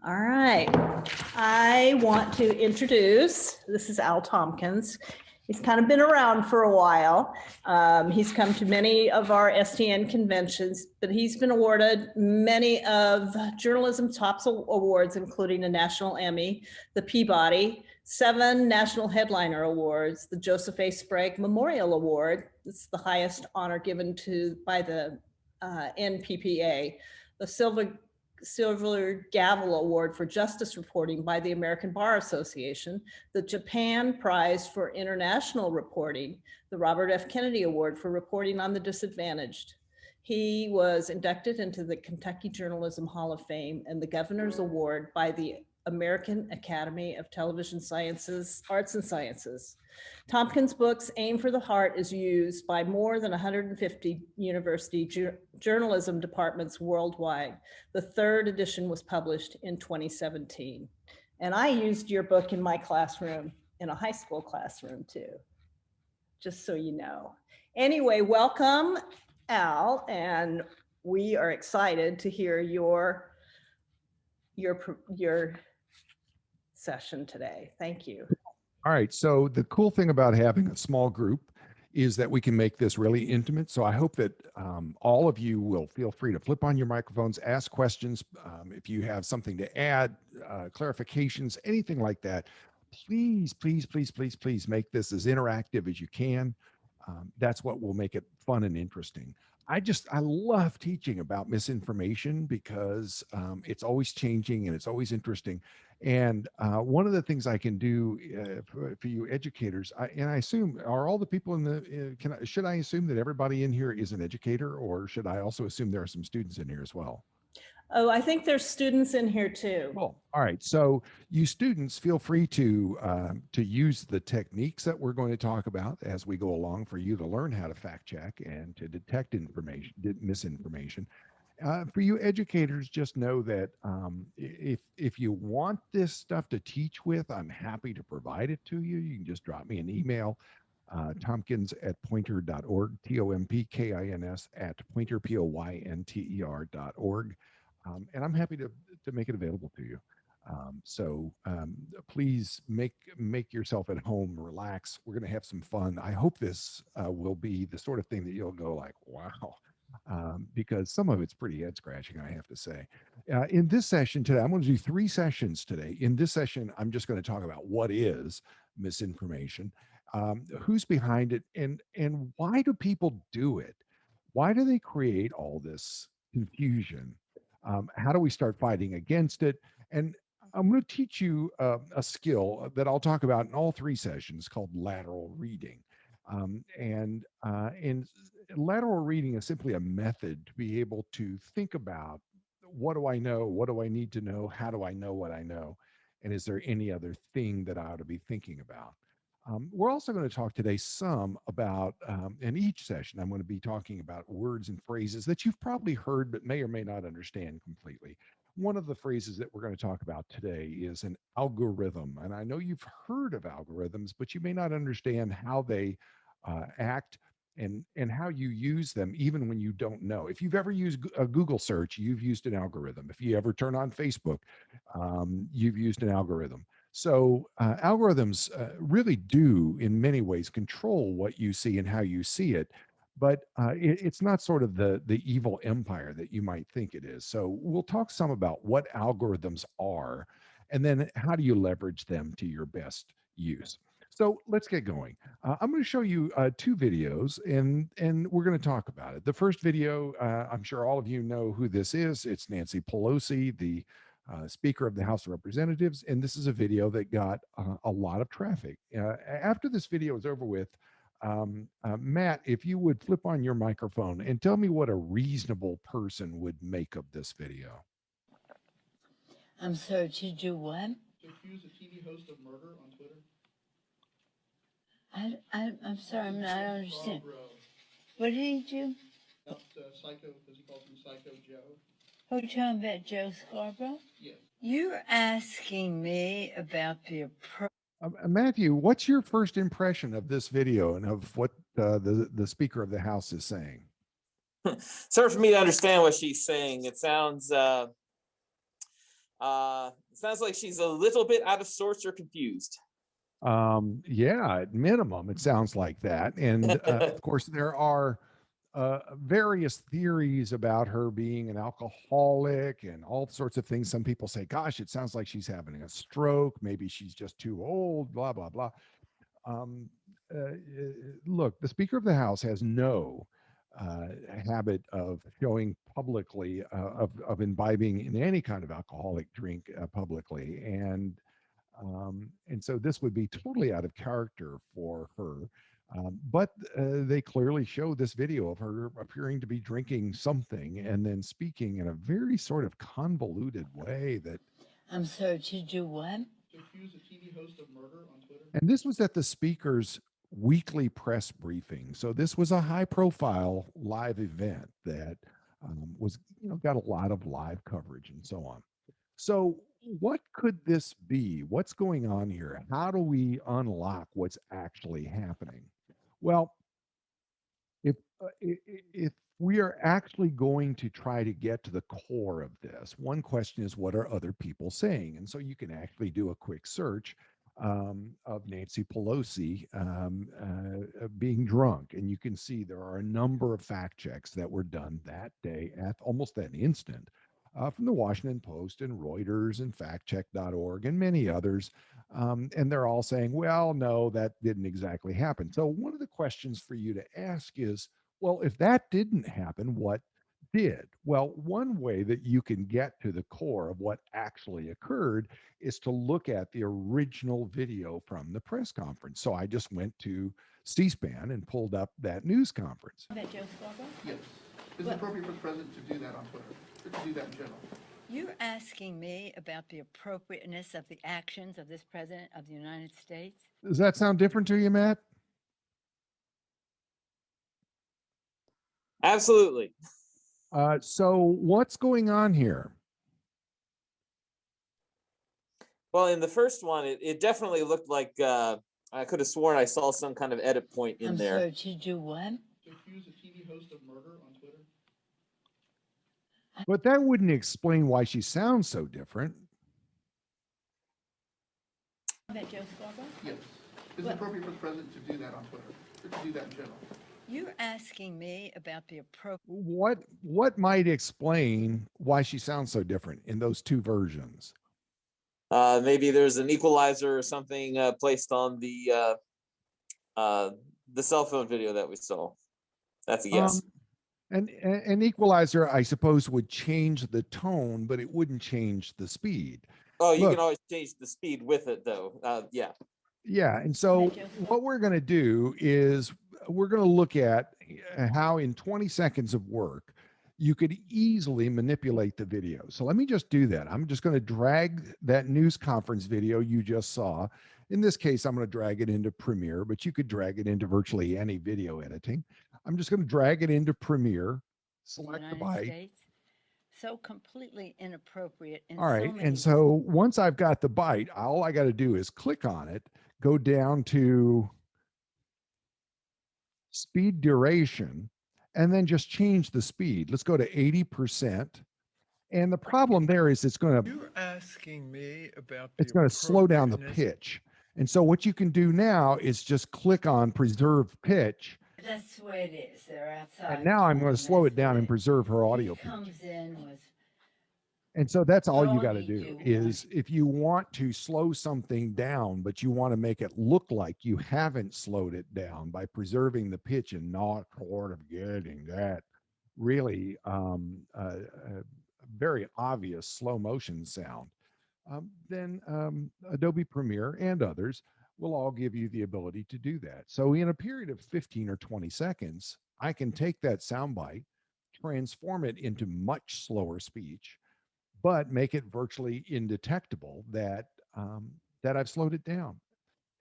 All right. I want to introduce, this is Al Tompkins. He's kind of been around for a while. He's come to many of our STN conventions, but he's been awarded many of journalism tops awards, including a National Emmy, the Peabody, 7 National Headliner Awards, the Joseph A. Sprague Memorial Award. It's the highest honor given by the NPPA, the Silver Gavel Award for Justice Reporting by the American Bar Association, the Japan Prize for International Reporting, the Robert F. Kennedy Award for Reporting on the Disadvantaged. He was inducted into the Kentucky Journalism Hall of Fame and the Governor's Award by the American Academy of Television Sciences, Arts and Sciences. Tompkins' books Aim for the Heart is used by more than 150 university journalism departments worldwide. The 3rd edition was published in 2017. And I used your book in my classroom, in a high school classroom too, just so you know. Anyway, welcome, Al, and we are excited to hear your session today. Thank you. All right, so the cool thing about having a small group is that we can make this really intimate. So I hope that all of you will feel free to flip on your microphones, ask questions. If you have something to add, clarifications, anything like that, please, please, please, please, please make this as interactive as you can. That's what will make it fun and interesting. I love teaching about misinformation because it's always changing and it's always interesting. And one of the things I can do for you educators, and I assume, are all the people in the, should I assume that everybody in here is an educator, or should I also assume there are some students in here as well? Oh, I think there's students in here too. Cool. All right. So you students feel free to use the techniques that we're going to talk about as we go along for you to learn how to fact check and to detect misinformation. For you educators, just know that if you want this stuff to teach with, I'm happy to provide it to you. You can just drop me an email, Tompkins@poynter.org, Tompkins@poynter, POYNTER.org. And I'm happy to make it available to you. So please make yourself at home, relax. We're going to have some fun. I hope this will be the sort of thing that you'll go like, wow. Because some of it's pretty head scratching, I have to say. In this session today, I'm going to do 3 sessions today. In this session, I'm just going to talk about what is misinformation, who's behind it, and why do people do it? Why do they create all this confusion? How do we start fighting against it? And I'm going to teach you a skill that I'll talk about in all 3 sessions called lateral reading. And lateral reading is simply a method to be able to think about, what do I know? What do I need to know? How do I know what I know? And is there any other thing that I ought to be thinking about? We're also going to talk today some about, in each session, I'm going to be talking about words and phrases that you've probably heard but may or may not understand completely. One of the phrases that we're going to talk about today is an algorithm. And I know you've heard of algorithms, but you may not understand how they act and how you use them, even when you don't know. If you've ever used a Google search, you've used an algorithm. If you ever turn on Facebook, you've used an algorithm. So algorithms really do, in many ways, control what you see and how you see it. But it's not sort of the evil empire that you might think it is. So we'll talk some about what algorithms are, and then how do you leverage them to your best use. So let's get going. I'm going to show you 2 videos, and we're going to talk about it. The first video, I'm sure all of you know who this is. It's Nancy Pelosi, the Speaker of the House of Representatives, and this is a video that got a lot of traffic. After this video is over with, Matt, if you would flip on your microphone and tell me what a reasonable person would make of this video. I'm sorry, to do what? To accuse a TV host of murder on Twitter. I'm sorry, I don't understand. What did he do? That's Psycho, because he calls him Psycho Joe. Who are you talking about, Joe Scarborough? Yes. You're asking me about the approach. Matthew, what's your first impression of this video and of what the Speaker of the House is saying? It's hard for me to understand what she's saying. It sounds It sounds like she's a little bit out of sorts or confused. Yeah, at minimum, it sounds like that. And of course, there are various theories about her being an alcoholic and all sorts of things. Some people say, gosh, it sounds like she's having a stroke. Maybe she's just too old, blah, blah, blah. Um, Look, the Speaker of the House has no habit of showing publicly, of imbibing in any kind of alcoholic drink publicly. And so this would be totally out of character for her. But they clearly show this video of her appearing to be drinking something and then speaking in a very sort of convoluted way that. I'm sorry, to do what? To accuse a TV host of murder on Twitter. And this was at the Speaker's weekly press briefing. So this was a high profile live event that was, got a lot of live coverage and so on. So what could this be? What's going on here? How do we unlock what's actually happening? Well, if we are actually going to try to get to the core of this, one question is, what are other people saying? And so you can actually do a quick search of Nancy Pelosi being drunk, and you can see there are a number of fact checks that were done that day at almost that instant from the Washington Post and Reuters and factcheck.org and many others. And they're all saying, well, no, that didn't exactly happen. So one of the questions for you to ask is, well, if that didn't happen, what did? Well, one way that you can get to the core of what actually occurred is to look at the original video from the press conference. So I just went to C-SPAN and pulled up that news conference. About Joe Scarborough? Yes. Is it appropriate for the president to do that on Twitter, or to do that in general? You're asking me about the appropriateness of the actions of this president of the United States? Does that sound different to you, Matt? Absolutely. So what's going on here? Well, in the first one, it definitely looked like I could have sworn I saw some kind of edit point in I'm there. sorry, to do what? To accuse a TV host of murder on Twitter. But that wouldn't explain why she sounds so different. About Joe Scarborough? Yes. Is it appropriate for the president to do that on Twitter, or to do that in general? You're asking me about the appropriate. What might explain why she sounds so different in those two versions? Maybe there's an equalizer or something placed on the cell phone video that we saw. That's a yes. And an equalizer, I suppose, would change the tone, but it wouldn't change the speed. Oh, you can always change the speed with it, though. Yeah. Yeah. And so what we're going to do is we're going to look at how in 20 seconds of work, you could easily manipulate the video. So let me just do that. I'm just going to drag that news conference video you just saw. In this case, I'm going to drag it into Premiere, but you could drag it into virtually any video editing. I'm just going to drag it into Premiere, select the byte. States. So completely inappropriate. All right. And so once I've got the byte, all I got to do is click on it, go down to speed duration, and then just change the speed. Let's go to 80%. And the problem there is it's going to, You're asking me about it's going to slow down the pitch. And so what you can do now is just click on preserve pitch. That's the way it is. They're outside. And now I'm going to slow it down and preserve her audio pitch. Comes in with. And so that's all you got to you do is if you want to slow something down, but you want to make it look like you haven't slowed it down by preserving the pitch and not sort of getting that really very obvious slow motion sound, then Adobe Premiere and others will all give you the ability to do that. So in a period of 15 or 20 seconds, I can take that soundbite, transform it into much slower speech, but make it virtually indetectable that that I've slowed it down.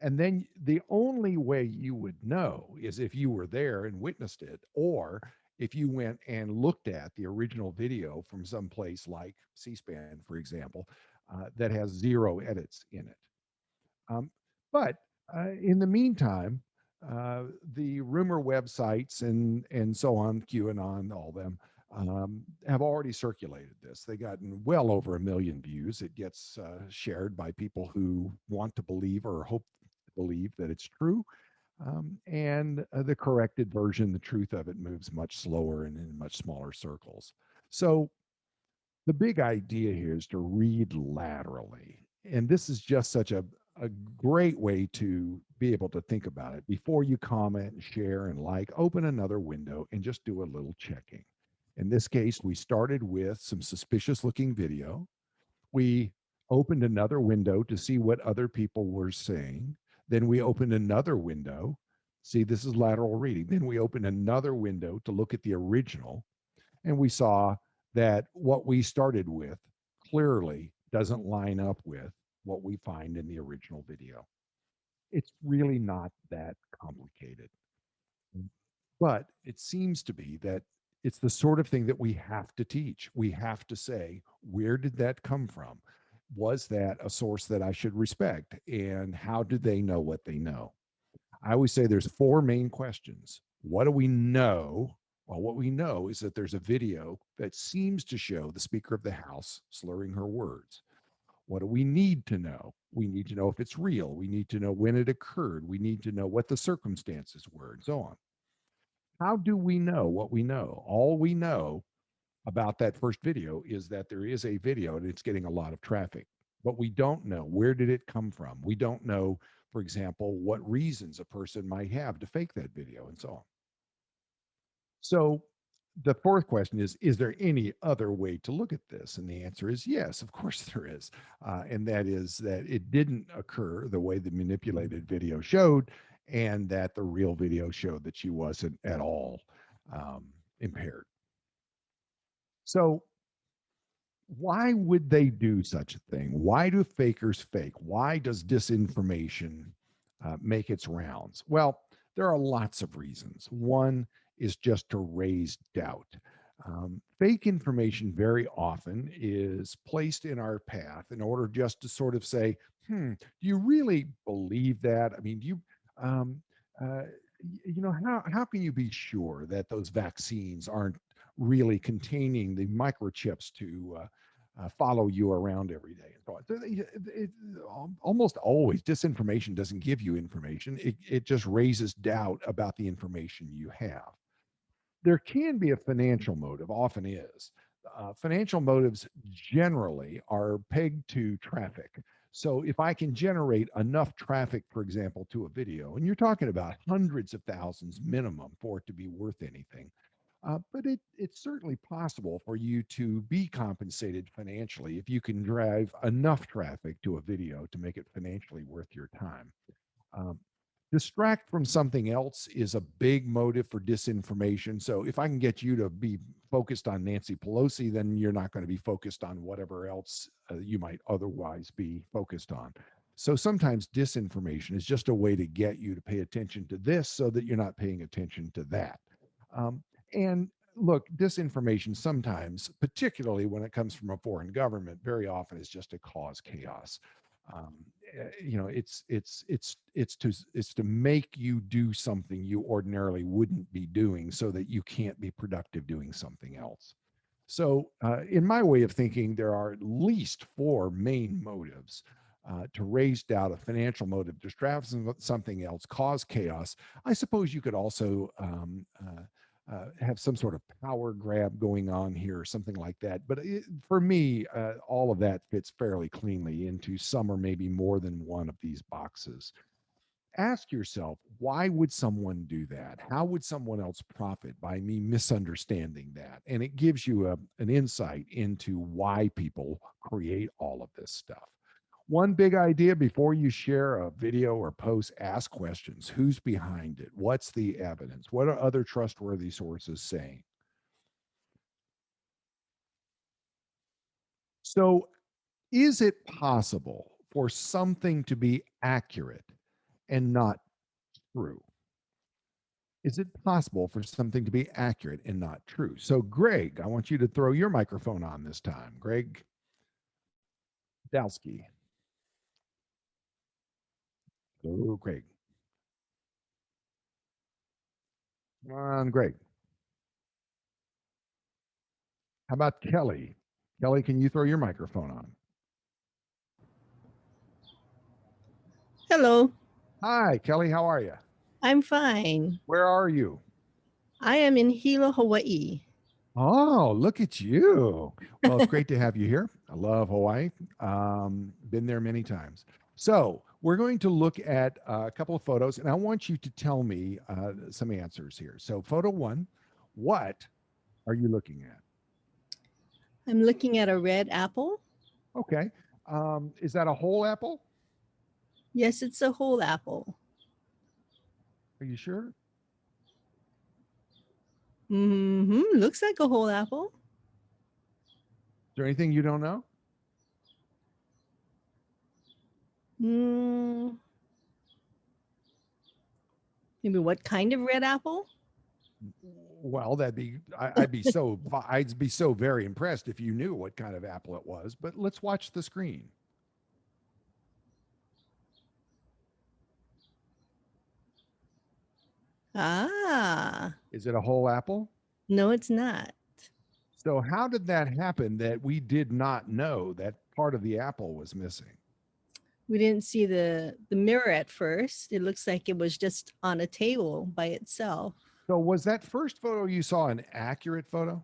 And then the only way you would know is if you were there and witnessed it, or if you went and looked at the original video from some place like C-SPAN, for example, that has 0 edits in it. But in the meantime, the rumor websites and so on, QAnon, all them, have already circulated this. They gotten well over 1 million views. It gets shared by people who want to believe or hope to believe that it's true. And the corrected version, the truth of it, moves much slower and in much smaller circles. So the big idea here is to read laterally. And this is just such a great way to be able to think about it. Before you comment and share and like, open another window and just do a little checking. In this case, we started with some suspicious looking video. We opened another window to see what other people were saying. Then we opened another window. See, this is lateral reading. Then we opened another window to look at the original. And we saw that what we started with clearly doesn't line up with what we find in the original video. It's really not that complicated. But it seems to be that it's the sort of thing that we have to teach. We have to say, where did that come from? Was that a source that I should respect? And how do they know what they know? I always say there's 4 main questions. What do we know? Well, what we know is that there's a video that seems to show the Speaker of the House slurring her words. What do we need to know? We need to know if it's real. We need to know when it occurred. We need to know what the circumstances were, and so on. How do we know what we know? All we know about that first video is that there is a video and it's getting a lot of traffic, but we don't know where did it come from. We don't know, for example, what reasons a person might have to fake that video and so on. So the fourth question is there any other way to look at this? And the answer is yes, of course there is. And that is that it didn't occur the way the manipulated video showed, and that the real video showed that she wasn't at all impaired. So why would they do such a thing? Why do fakers fake? Why does disinformation make its rounds? Well, there are lots of reasons. One is just to raise doubt. Fake information very often is placed in our path in order just to sort of say, do you really believe that? I mean, do you, uh, how can you be sure that those vaccines aren't really containing the microchips to follow you around every day and so on? Almost always, disinformation doesn't give you information. It just raises doubt about the information you have. There can be a financial motive, often is. Financial motives generally are pegged to traffic. So if I can generate enough traffic, for example, to a video, and you're talking about hundreds of thousands minimum for it to be worth anything, but it's certainly possible for you to be compensated financially if you can drive enough traffic to a video to make it financially worth your time. Distract from something else is a big motive for disinformation. So if I can get you to be focused on Nancy Pelosi, then you're not going to be focused on whatever else you might otherwise be focused on. So sometimes disinformation is just a way to get you to pay attention to this so that you're not paying attention to that. And look, disinformation sometimes, particularly when it comes from a foreign government, very often is just to cause chaos. It's to make you do something you ordinarily wouldn't be doing so that you can't be productive doing something else. So in my way of thinking, there are at least 4 main motives to raise doubt: a financial motive, distract something else, cause chaos. I suppose you could also have some sort of power grab going on here or something like that. But for me, all of that fits fairly cleanly into some or maybe more than one of these boxes. Ask yourself, why would someone do that? How would someone else profit by me misunderstanding that? And it gives you an insight into why people create all of this stuff. One big idea before you share a video or post: ask questions. Who's behind it? What's the evidence? What are other trustworthy sources saying? So, is it possible for something to be accurate and not true? Is it possible for something to be accurate and not true? So, Greg, I want you to throw your microphone on this time. Greg Dowski. Oh, Greg. Come on, Greg. How about Kelly? Kelly, can you throw your microphone on? Hello, Hi, Kelly. How are you? I'm fine. Where are you? I am in Hilo, Hawaii. Oh, look at you. Well, it's great to have you here. I love Hawaii. Been there many times. So we're going to look at a couple of photos, and I want you to tell me some answers here. So photo one, what are you looking at? I'm looking at a red apple. Okay. Is that a whole apple? Yes, it's a whole apple. Are you sure? Looks like a whole apple. Is there anything you don't know? Mm, maybe what kind of red apple? Well, I'd be so very impressed if you knew what kind of apple it was, but let's watch the screen. Ah, Is it a whole apple? no, it's not. So how did that happen that we did not know that part of the apple was missing? We didn't see the mirror at first. It looks like it was just on a table by itself. So was that first photo you saw an accurate photo?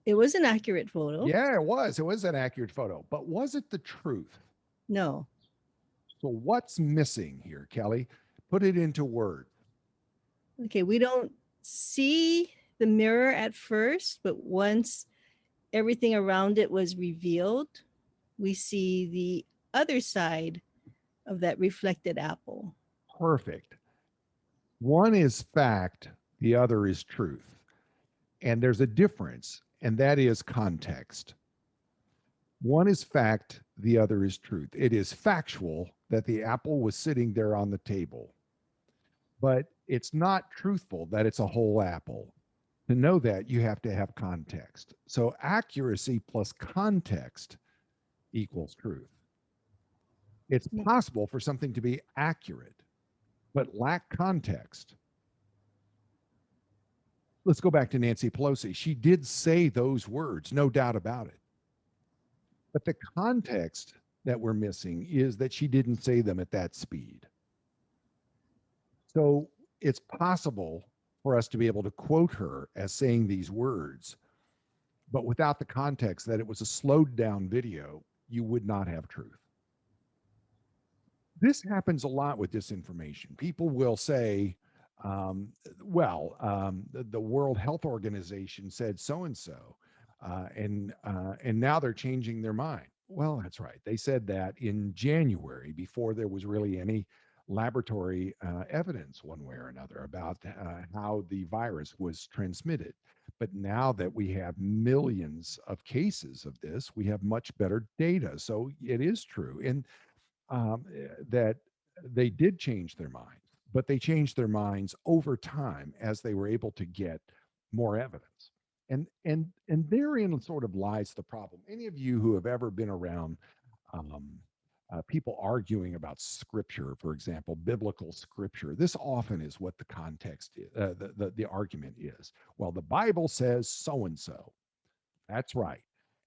It was an accurate photo. Yeah, it was. It was an accurate photo, but was it the truth? No. So what's missing here, Kelly? Put it into words. Okay, we don't see the mirror at first, but once everything around it was revealed, we see the other side of that reflected apple. Perfect. One is fact, the other is truth. And there's a difference, and that is context. One is fact, the other is truth. It is factual that the apple was sitting there on the table, but it's not truthful that it's a whole apple. To know that, you have to have context. So accuracy plus context equals truth. It's possible for something to be accurate, but lack context. Let's go back to Nancy Pelosi. She did say those words, no doubt about it. But the context that we're missing is that she didn't say them at that speed. So it's possible for us to be able to quote her as saying these words, but without the context that it was a slowed down video, you would not have truth. This happens a lot with disinformation. People will say, the World Health Organization said so-and-so, and now they're changing their mind. Well, that's right. They said that in January before there was really any laboratory evidence one way or another about how the virus was transmitted. But now that we have millions of cases of this, we have much better data. So it is true. And that they did change their minds, but they changed their minds over time as they were able to get more evidence. And therein sort of lies the problem. Any of you who have ever been around people arguing about scripture, for example, biblical scripture, this often is what the context is, the argument is. Well, the Bible says so and so. That's right.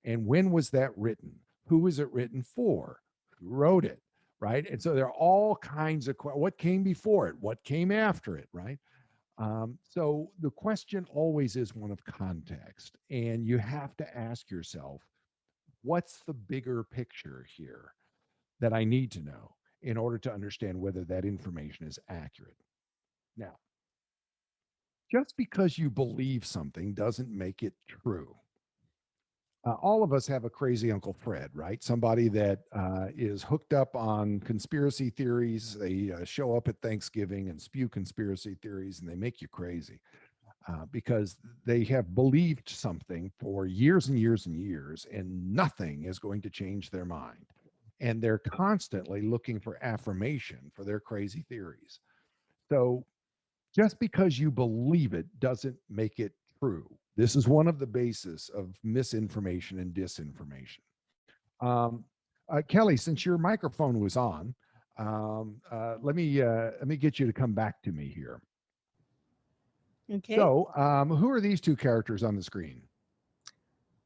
And when was that written? Who was it written for? Who wrote it? Right. And so there are all kinds of what came before it, what came after it, right? So the question always is one of context, and you have to ask yourself, what's the bigger picture here that I need to know in order to understand whether that information is accurate? Now, just because you believe something doesn't make it true. All of us have a crazy Uncle Fred, right? Somebody that is hooked up on conspiracy theories. They show up at Thanksgiving and spew conspiracy theories, and they make you crazy because they have believed something for years and years and years, and nothing is going to change their mind. And they're constantly looking for affirmation for their crazy theories. So just because you believe it doesn't make it true. This is one of the bases of misinformation and disinformation. Kelly, since your microphone was on, let me get you to come back to me here. Okay. So, who are these two characters on the screen?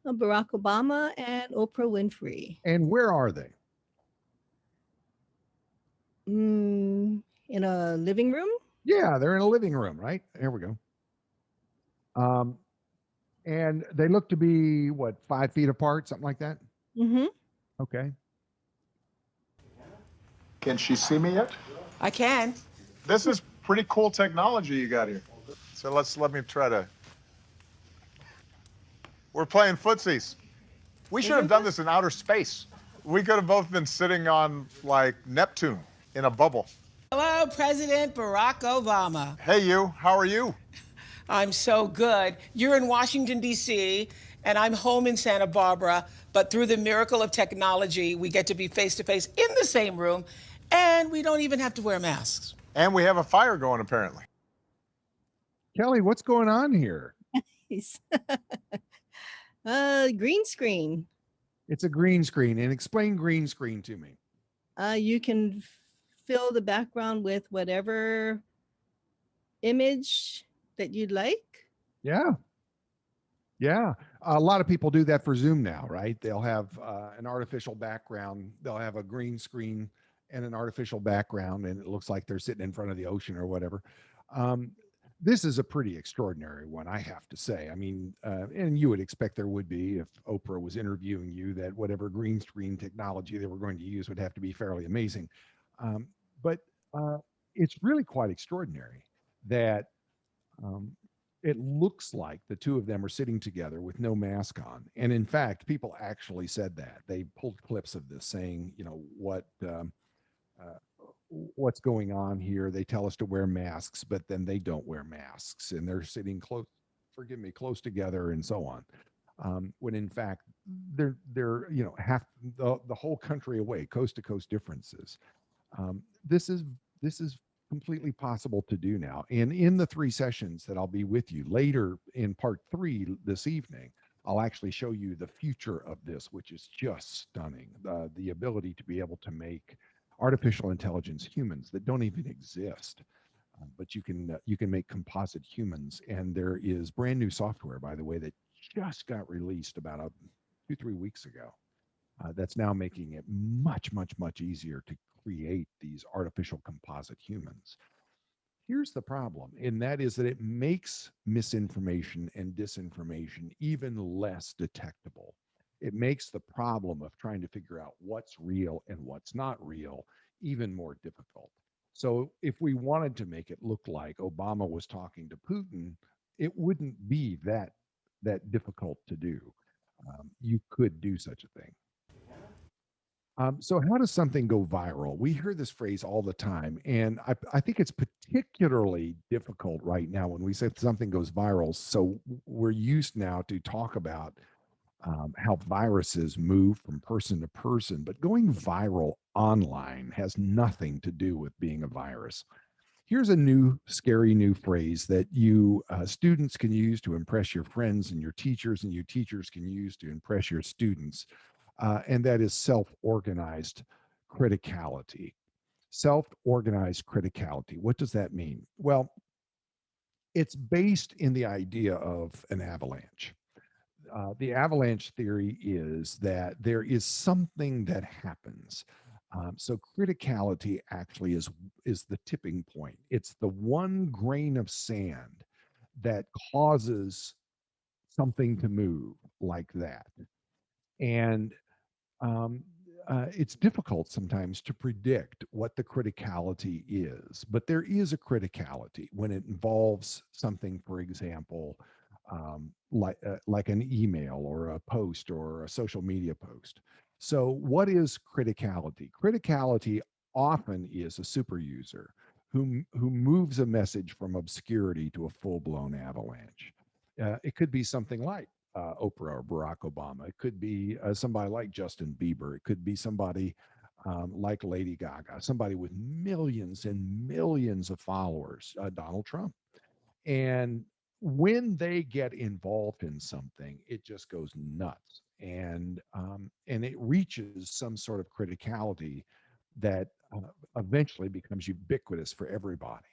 Barack Obama and Oprah Winfrey. And where are they? In a living room? Yeah, they're in a living room, right? There we go. And they look to be what, 5 feet apart, something like that? Mm-hmm. Okay. Can she see me yet? I can. This is pretty cool technology you got here. So let me try to. We're playing footsies. We should have done this in outer space. We could have both been sitting on like Neptune in a bubble. Hello, President Barack Obama. Hey, you. How are you? I'm so good. You're in Washington, D.C., and I'm home in Santa Barbara. But through the miracle of technology, we get to be face to face in the same room, and we don't even have to wear masks. And we have a fire going, apparently. Kelly, what's going on here? Green screen. It's a green screen. And explain green screen to me. You can fill the background with whatever image that you'd like. Yeah. Yeah. A lot of people do that for Zoom now, right? They'll have an artificial background. They'll have a green screen and an artificial background, and it looks like they're sitting in front of the ocean or whatever. This is a pretty extraordinary one, I have to say. I mean, and you would expect there would be if Oprah was interviewing you, that whatever green screen technology they were going to use would have to be fairly amazing. But it's really quite extraordinary that it looks like the two of them are sitting together with no mask on. And in fact, people actually said that. They pulled clips of this saying, you know, what's going on here. They tell us to wear masks, but then they don't wear masks, and they're sitting close together and so on. When in fact, they're you know, half the whole country away, coast to coast differences. This is completely possible to do now. And in the 3 sessions that I'll be with you later in part 3 this evening, I'll actually show you the future of this, which is just stunning. The ability to be able to make artificial intelligence humans that don't even exist, but you can make composite humans. And there is brand new software, by the way, that just got released about 2-3 weeks ago. That's now making it much easier to create these artificial composite humans. Here's the problem, and that is that it makes misinformation and disinformation even less detectable. It makes the problem of trying to figure out what's real and what's not real even more difficult. So if we wanted to make it look like Obama was talking to Putin, it wouldn't be that difficult to do. You could do such a thing. So how does something go viral? We hear this phrase all the time, and I think it's particularly difficult right now when we say something goes viral. So we're used now to talk about how viruses move from person to person, but going viral online has nothing to do with being a virus. Here's a new, scary new phrase that you students can use to impress your friends and your teachers can use to impress your students. And that is self-organized criticality. Self-organized criticality. What does that mean? Well, it's based in the idea of an avalanche. The avalanche theory is that there is something that happens. So criticality actually is the tipping point. It's the one grain of sand that causes something to move like that. And it's difficult sometimes to predict what the criticality is, but there is a criticality when it involves something, for example, like an email or a post or a social media post. So what is criticality? Criticality often is a super user who moves a message from obscurity to a full-blown avalanche. It could be something like Oprah or Barack Obama. It could be somebody like Justin Bieber. It could be somebody like Lady Gaga, somebody with millions and millions of followers, Donald Trump. And when they get involved in something, it just goes nuts, and it reaches some sort of criticality that eventually becomes ubiquitous for everybody.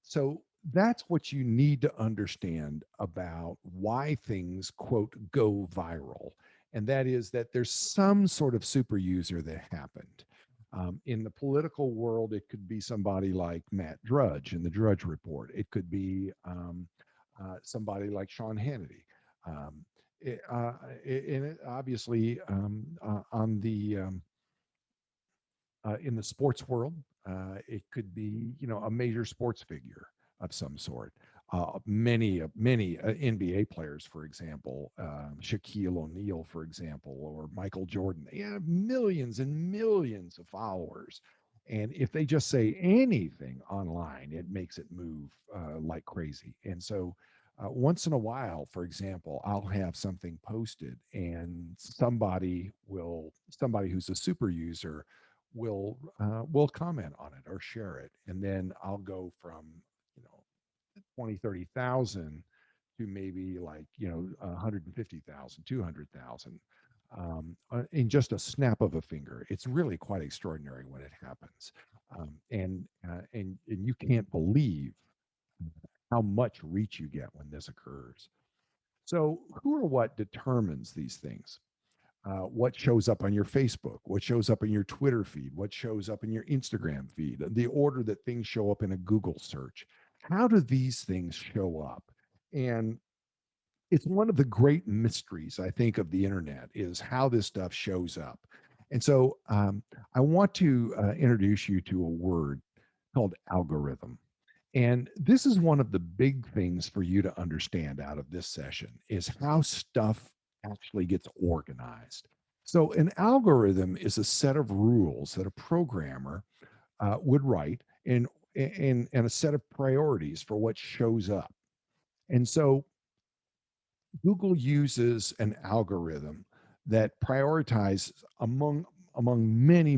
So that's what you need to understand about why things, quote, go viral. And that is that there's some sort of super user that happened. In the political world, it could be somebody like Matt Drudge in the Drudge Report. It could be somebody like Sean Hannity. Um, and it obviously on the in the sports world, it could be, you know, a major sports figure of some sort. Many NBA players, for example, Shaquille O'Neal, for example, or Michael Jordan, they have millions and millions of followers. And if they just say anything online, it makes it move like crazy. And so once in a while, for example, I'll have something posted and somebody who's a super user will comment on it or share it, and then I'll go from, you know, 20, 30,000 to maybe like, you know, 150,000, 200,000 in just a snap of a finger. It's really quite extraordinary when it happens, and you can't believe how much reach you get when this occurs. So who or what determines these things? What shows up on your Facebook, what shows up in your Twitter feed, what shows up in your Instagram feed, the order that things show up in a Google search. How do these things show up? And it's one of the great mysteries, I think, of the internet is how this stuff shows up. And so I want to introduce you to a word called algorithm. And this is one of the big things for you to understand out of this session is how stuff actually gets organized. So an algorithm is a set of rules that a programmer would write and a set of priorities for what shows up. And so Google uses an algorithm that prioritizes among many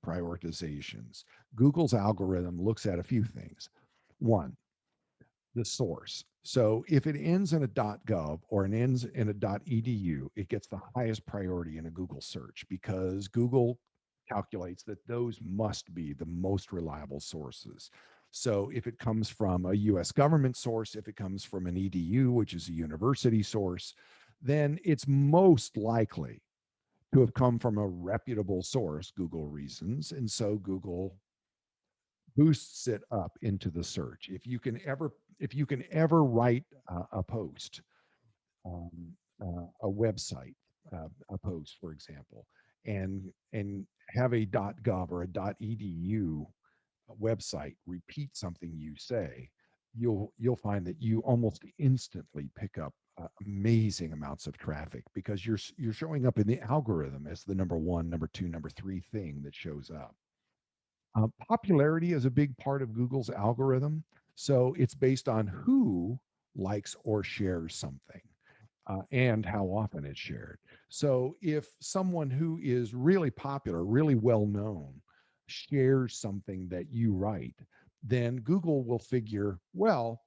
prioritizations. Google's algorithm looks at a few things. One, the source. So if it ends in a .gov or it ends in a .edu, it gets the highest priority in a Google search because Google calculates that those must be the most reliable sources. So if it comes from a US government source, if it comes from an EDU, which is a university source, then it's most likely to have come from a reputable source, Google reasons. And so Google boosts it up into the search. If you can ever write a post, um, a website, a post, for example, and have a .gov or a .edu website repeat something you say, you'll find that you almost instantly pick up amazing amounts of traffic because you're showing up in the algorithm as the number one, number two, number three thing that shows up. Popularity is a big part of Google's algorithm. So it's based on who likes or shares something and how often it's shared. So if someone who is really popular, really well known, shares something that you write, then Google will figure, well,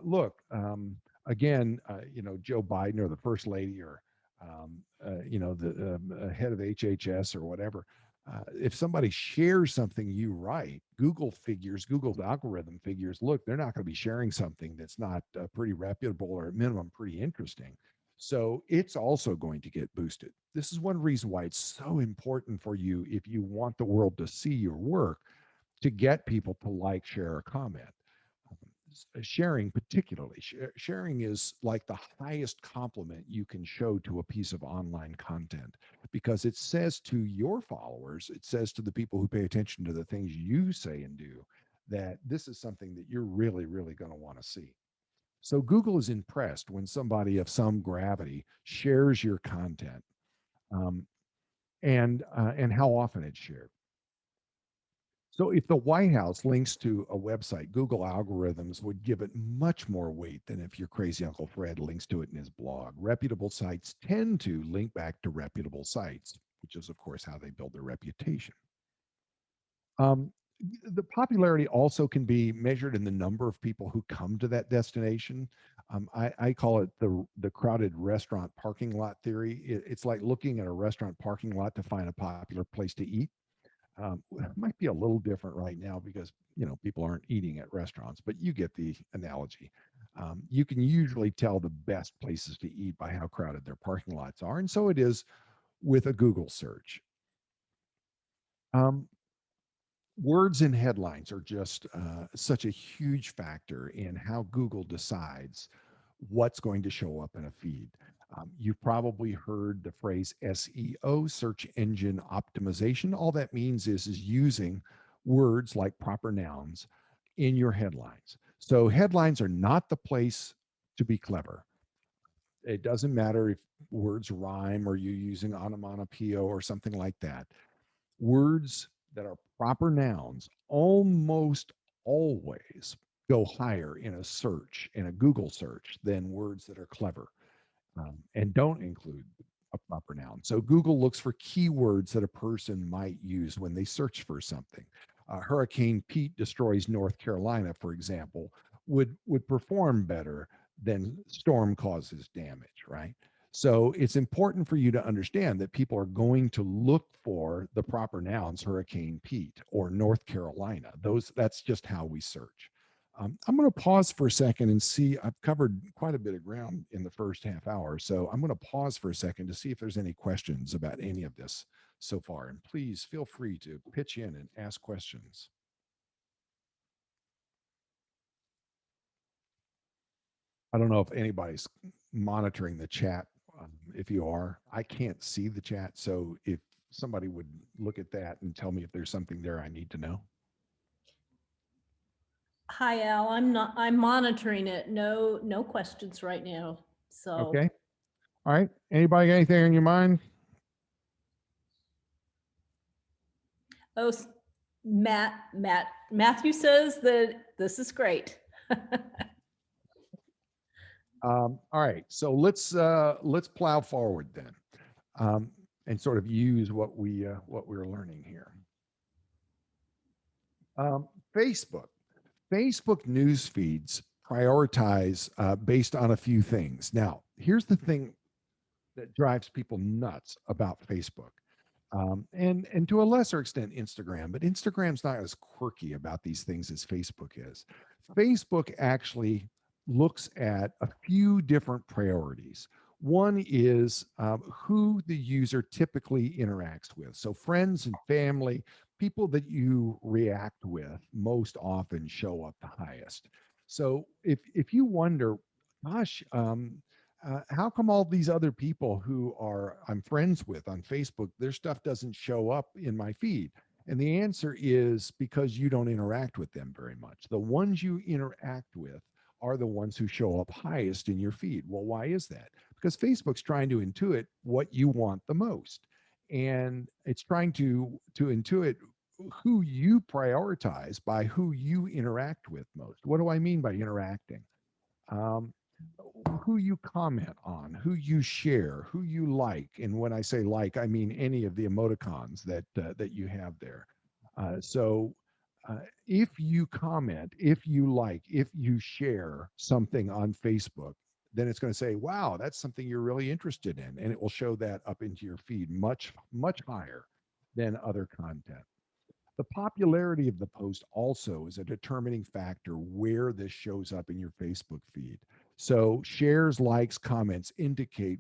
look, again, you know, Joe Biden or the first lady or, you know, the head of HHS or whatever, if somebody shares something you write, Google's algorithm figures, look, they're not going to be sharing something that's not pretty reputable or at minimum pretty interesting. So it's also going to get boosted. This is one reason why it's so important for you, if you want the world to see your work, to get people to like, share, or comment. Sharing, particularly, sharing is like the highest compliment you can show to a piece of online content because it says to your followers, it says to the people who pay attention to the things you say and do, that this is something that you're really going to want to see. So Google is impressed when somebody of some gravity shares your content, um, and how often it's shared. So if the White House links to a website, Google algorithms would give it much more weight than if your crazy Uncle Fred links to it in his blog. Reputable sites tend to link back to reputable sites, which is, of course, how they build their reputation. The popularity also can be measured in the number of people who come to that destination. I call it the crowded restaurant parking lot theory. It's like looking at a restaurant parking lot to find a popular place to eat. Might be a little different right now because people aren't eating at restaurants, but you get the analogy. You can usually tell the best places to eat by how crowded their parking lots are, and so it is with a Google search. Um, Words in headlines are just such a huge factor in how Google decides what's going to show up in a feed. You've probably heard the phrase SEO, search engine optimization. All that means is using words like proper nouns in your headlines. So headlines are not the place to be clever. It doesn't matter if words rhyme or you're using onomatopoeia or something like that. Words that are proper nouns almost always go higher in a search, in a Google search, than words that are clever and don't include a proper noun. So Google looks for keywords that a person might use when they search for something. Hurricane Pete destroys North Carolina, for example, would perform better than storm causes damage, right? So it's important for you to understand that people are going to look for the proper nouns, Hurricane Pete or North Carolina. That's just how we search. I'm going to pause for a second and see. I've covered quite a bit of ground in the first half hour, so I'm going to pause for a second to see if there's any questions about any of this so far. And please feel free to pitch in and ask questions. I don't know if anybody's monitoring the chat. If you are, I can't see the chat. So if somebody would look at that and tell me if there's something there I need to know. Hi, Al. I'm monitoring it. No questions right now. So. Okay. All right. Anybody got anything on your mind? Oh, Matthew says that this is great. All right, so let's plow forward then, and sort of use what we're learning here. Facebook news feeds prioritize based on a few things. Now, here's the thing that drives people nuts about Facebook. And to a lesser extent, Instagram, but Instagram's not as quirky about these things as Facebook is. Facebook actually looks at a few different priorities. One is who the user typically interacts with. So friends and family, people that you react with most often show up the highest. So if you wonder, gosh, how come all these other people who I'm friends with on Facebook, their stuff doesn't show up in my feed? And the answer is because you don't interact with them very much. The ones you interact with are the ones who show up highest in your feed. Well, why is that? Because Facebook's trying to intuit what you want the most. And it's trying to intuit who you prioritize by who you interact with most. What do I mean by interacting? Who you comment on, who you share, who you like. And when I say like, I mean any of the emoticons that you have there. So if you comment, if you like, if you share something on Facebook, then it's going to say, wow, that's something you're really interested in. And it will show that up into your feed much, much higher than other content. The popularity of the post also is a determining factor where this shows up in your Facebook feed. So shares, likes, comments indicate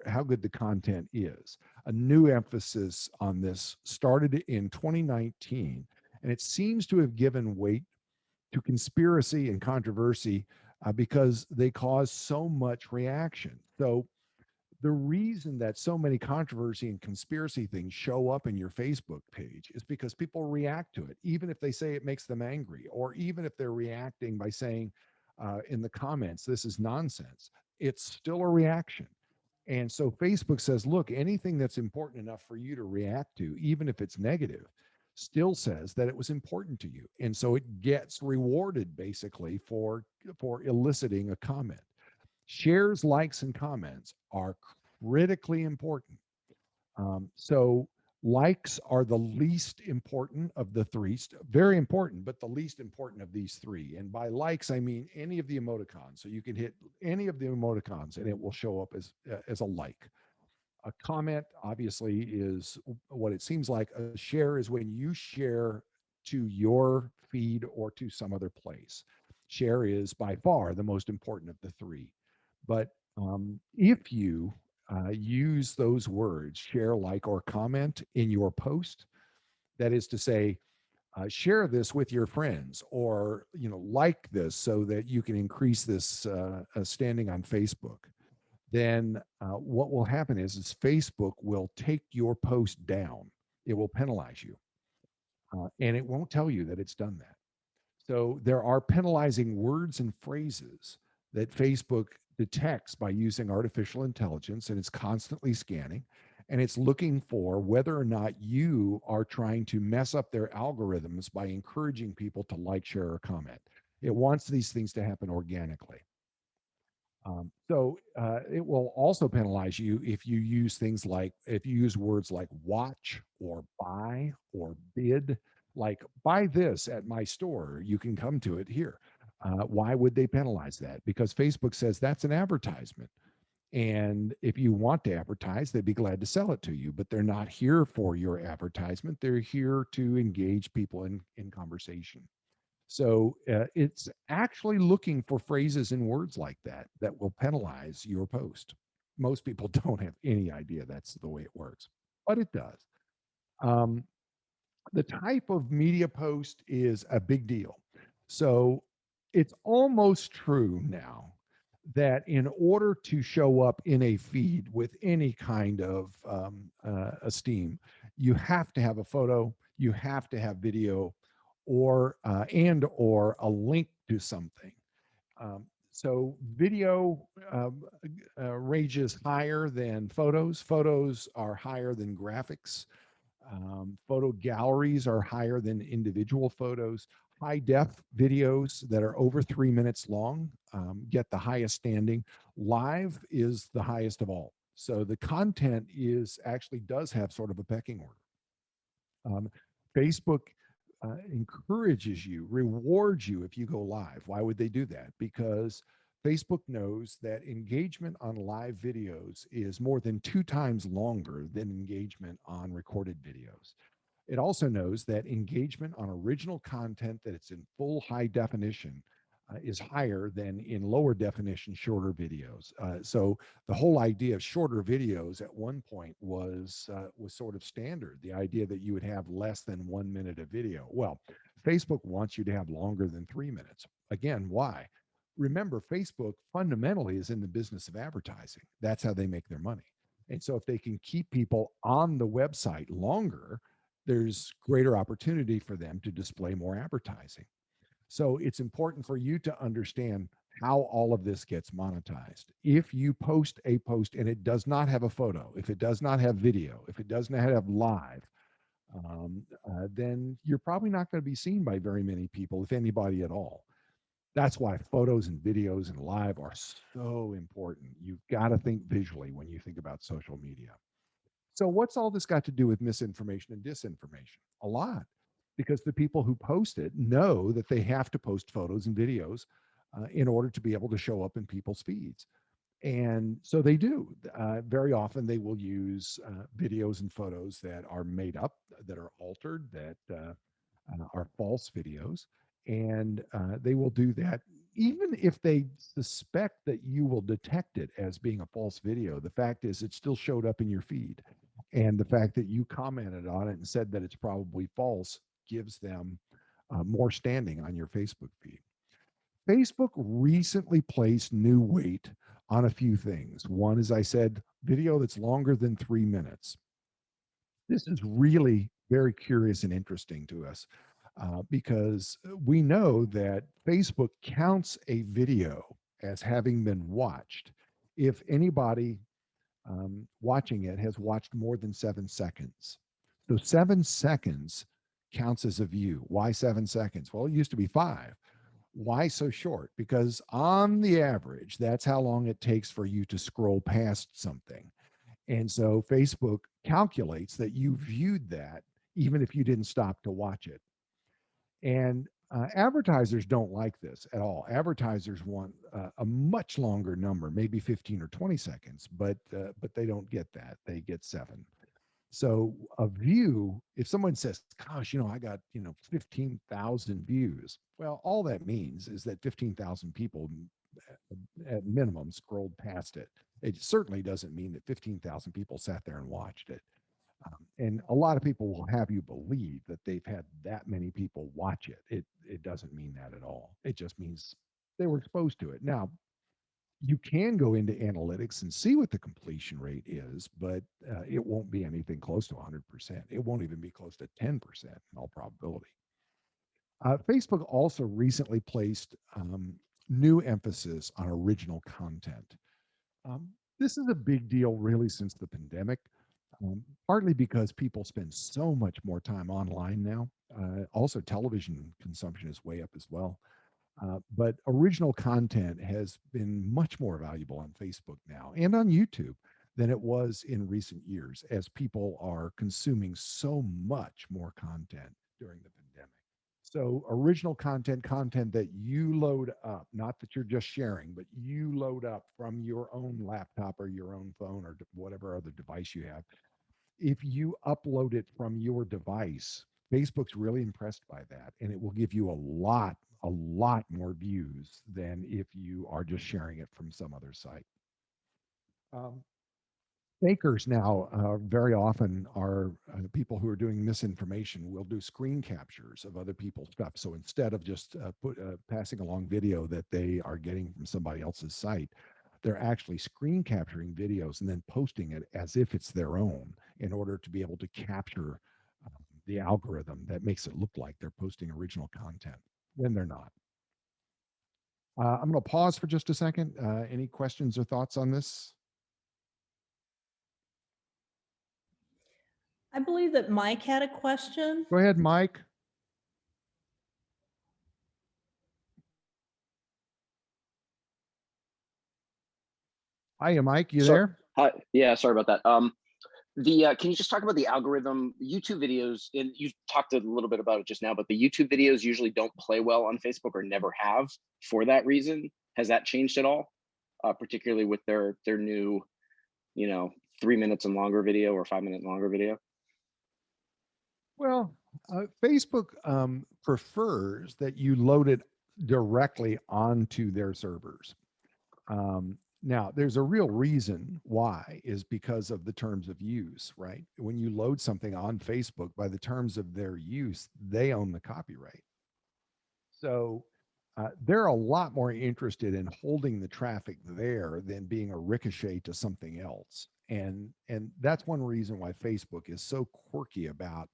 how good the content is. A new emphasis on this started in 2019, and it seems to have given weight to conspiracy and controversy because they cause so much reaction. So the reason that so many controversy and conspiracy things show up in your Facebook page is because people react to it, even if they say it makes them angry, or even if they're reacting by saying in the comments, this is nonsense. It's still a reaction. And so Facebook says, look, anything that's important enough for you to react to, even if it's negative, still says that it was important to you. And so it gets rewarded basically for eliciting a comment. Shares, likes, and comments are critically important. So likes are the least important of the three, very important, but the least important of these three. And by likes, I mean any of the emoticons. So you can hit any of the emoticons and it will show up as a like. A comment obviously is what it seems like. A share is when you share to your feed or to some other place. Share is by far the most important of the three. But if you use those words, share, like, or comment in your post, that is to say, share this with your friends, or like this so that you can increase this standing on Facebook, then what will happen is Facebook will take your post down. It will penalize you, and it won't tell you that it's done that. So there are penalizing words and phrases that Facebook detects by using artificial intelligence, and it's constantly scanning, and it's looking for whether or not you are trying to mess up their algorithms by encouraging people to like, share, or comment. It wants these things to happen organically. So it will also penalize you if you use things like, if you use words like watch or buy or bid, like buy this at my store, you can come to it here. Why would they penalize that? Because Facebook says that's an advertisement. And if you want to advertise, they'd be glad to sell it to you, but they're not here for your advertisement. They're here to engage people in conversation. So it's actually looking for phrases and words like that that will penalize your post. Most people don't have any idea that's the way it works, but it does. The type of media post is a big deal. So it's almost true now that in order to show up in a feed with any kind of esteem, you have to have a photo, you have to have video, or or a link to something. So video ranges higher than photos. Photos are higher than graphics. Photo galleries are higher than individual photos. High def videos that are over 3 minutes long get the highest standing. Live is the highest of all. So the content actually does have sort of a pecking order. Facebook encourages you, rewards you if you go live. Why would they do that? Because Facebook knows that engagement on live videos is more than 2 times longer than engagement on recorded videos. It also knows that engagement on original content that it's in full high definition is higher than in lower definition shorter videos. So the whole idea of shorter videos at one point was sort of standard. The idea that you would have less than 1 minute of video. Well, Facebook wants you to have longer than 3 minutes. Again, why? Remember, Facebook fundamentally is in the business of advertising. That's how they make their money. And so if they can keep people on the website longer, there's greater opportunity for them to display more advertising. So it's important for you to understand how all of this gets monetized. If you post a post and it does not have a photo, if it does not have video, if it does not have live, then you're probably not going to be seen by very many people, if anybody at all. That's why photos and videos and live are so important. You've got to think visually when you think about social media. So what's all this got to do with misinformation and disinformation? A lot, because the people who post it know that they have to post photos and videos in order to be able to show up in people's feeds. And so they do. Very often they will use videos and photos that are made up, that are altered, that are false videos. And they will do that even if they suspect that you will detect it as being a false video. The fact is it still showed up in your feed. And the fact that you commented on it and said that it's probably false gives them more standing on your Facebook feed. Facebook recently placed new weight on a few things. One, as I said, video that's longer than 3 minutes. This is really very curious and interesting to us because we know that Facebook counts a video as having been watched if anybody watching it has watched more than 7 seconds. So 7 seconds counts as a view. Why 7 seconds? Well, it used to be 5. Why so short? Because on the average, that's how long it takes for you to scroll past something. And so Facebook calculates that you viewed that even if you didn't stop to watch it. And Advertisers don't like this at all. Advertisers want a much longer number, maybe 15 or 20 seconds, but they don't get that. They get 7. So a view, if someone says, gosh, I got, 15,000 views. Well, all that means is that 15,000 people at minimum scrolled past it. It certainly doesn't mean that 15,000 people sat there and watched it. And a lot of people will have you believe that they've had that many people watch it. It doesn't mean that at all. It just means they were exposed to it. Now, you can go into analytics and see what the completion rate is, but it won't be anything close to 100%. It won't even be close to 10% in all probability. Facebook also recently placed new emphasis on original content. This is a big deal really since the pandemic, partly because people spend so much more time online now. Also, television consumption is way up as well. But original content has been much more valuable on Facebook now and on YouTube than it was in recent years, as people are consuming so much more content during the pandemic. So original content that you load up, not that you're just sharing, but you load up from your own laptop or your own phone or whatever other device you have. If you upload it from your device, Facebook's really impressed by that, and it will give you a lot more views than if you are just sharing it from some other site. Fakers now very often are people who are doing misinformation will do screen captures of other people's stuff. So instead of just passing along video that they are getting from somebody else's site, they're actually screen capturing videos and then posting it as if it's their own in order to be able to capture the algorithm that makes it look like they're posting original content when they're not. I'm going to pause for just a second. Any questions or thoughts on this? I believe that Mike had a question. Go ahead, Mike. Hiya, Mike. You there? Hi. Yeah, sorry about that. Can you just talk about the algorithm? YouTube videos, and you talked a little bit about it just now, but the YouTube videos usually don't play well on Facebook or never have for that reason. Has that changed at all? Particularly with their new, 3 minutes and longer video or 5 minute longer video? Well, Facebook prefers that you load it directly onto their servers. Now, there's a real reason why, is because of the terms of use, right? When you load something on Facebook, by the terms of their use, they own the copyright. So they're a lot more interested in holding the traffic there than being a ricochet to something else. And that's one reason why Facebook is so quirky about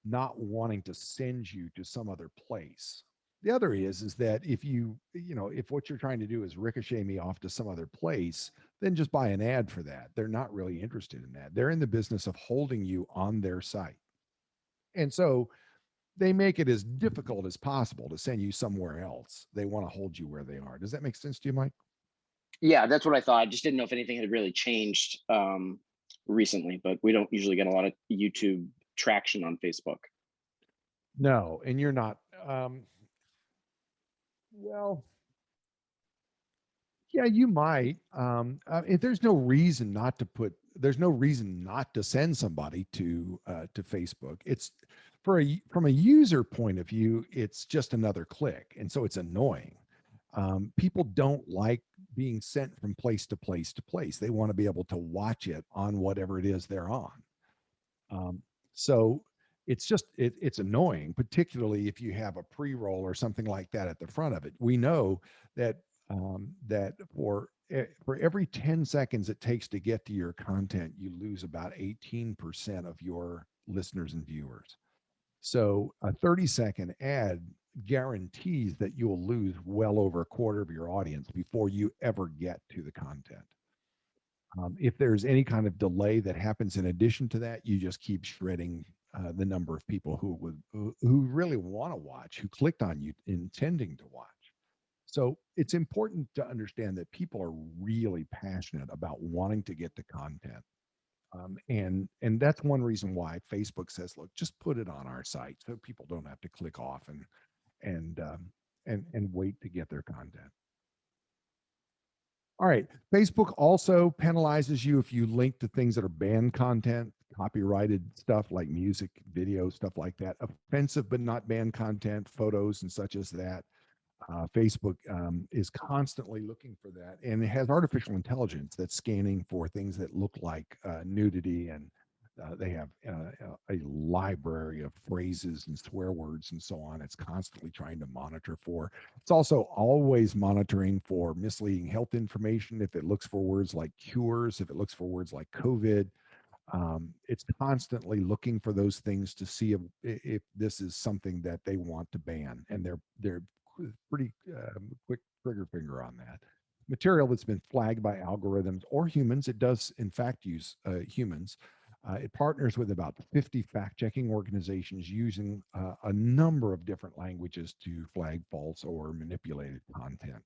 not wanting to send you to some other place. The other is that if if what you're trying to do is ricochet me off to some other place, then just buy an ad for that. They're not really interested in that. They're in the business of holding you on their site. And so they make it as difficult as possible to send you somewhere else. They want to hold you where they are. Does that make sense to you, Mike? Yeah, that's what I thought. I just didn't know if anything had really changed recently, but we don't usually get a lot of YouTube traction on Facebook. No, and you're not. Well, yeah, you might. If there's no reason not to send somebody to Facebook. It's from a user point of view, it's just another click, and so it's annoying. People don't like being sent from place to place to place. They want to be able to watch it on whatever it is they're on. So it's annoying, particularly if you have a pre-roll or something like that at the front of it. We know that that for every 10 seconds it takes to get to your content, you lose about 18% of your listeners and viewers. So a 30-second ad guarantees that you'll lose well over a quarter of your audience before you ever get to the content. If there's any kind of delay that happens in addition to that, you just keep shredding the number of people who really want to watch, who clicked on you intending to watch. So it's important to understand that people are really passionate about wanting to get the content. And that's one reason why Facebook says, look, just put it on our site so people don't have to click off and wait to get their content. All right. Facebook also penalizes you if you link to things that are banned content, copyrighted stuff like music, video, stuff like that. Offensive but not banned content, photos and such as that. Facebook is constantly looking for that, and it has artificial intelligence that's scanning for things that look like nudity, and they have a library of phrases and swear words and so on. It's constantly trying to monitor for. It's also always monitoring for misleading health information. If it looks for words like cures, if it looks for words like COVID, it's constantly looking for those things to see if this is something that they want to ban, and they're pretty quick trigger finger on that. Material that's been flagged by algorithms or humans, it does in fact use humans. It partners with about 50 fact-checking organizations using a number of different languages to flag false or manipulated content.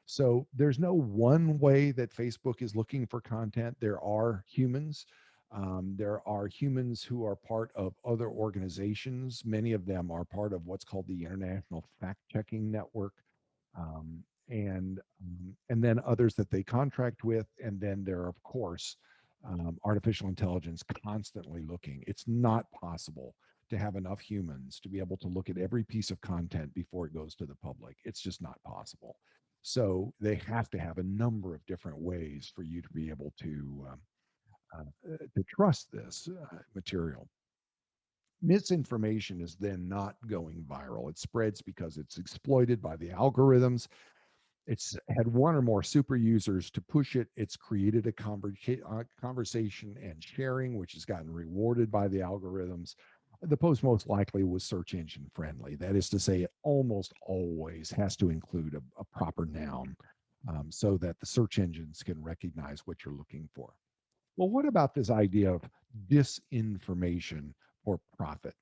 So there's no one way that Facebook is looking for content. There are humans. There are humans who are part of other organizations. Many of them are part of what's called the International Fact-Checking Network, and then others that they contract with. And then there are, of course, artificial intelligence constantly looking. It's not possible to have enough humans to be able to look at every piece of content before it goes to the public. It's just not possible. So they have to have a number of different ways for you to be able to trust this material. Misinformation is then not going viral. It spreads because it's exploited by the algorithms. It's had one or more super users to push it. It's created a conversation and sharing, which has gotten rewarded by the algorithms. The post most likely was search engine friendly. That is to say, it almost always has to include a proper noun so that the search engines can recognize what you're looking for. Well, what about this idea of disinformation for profit?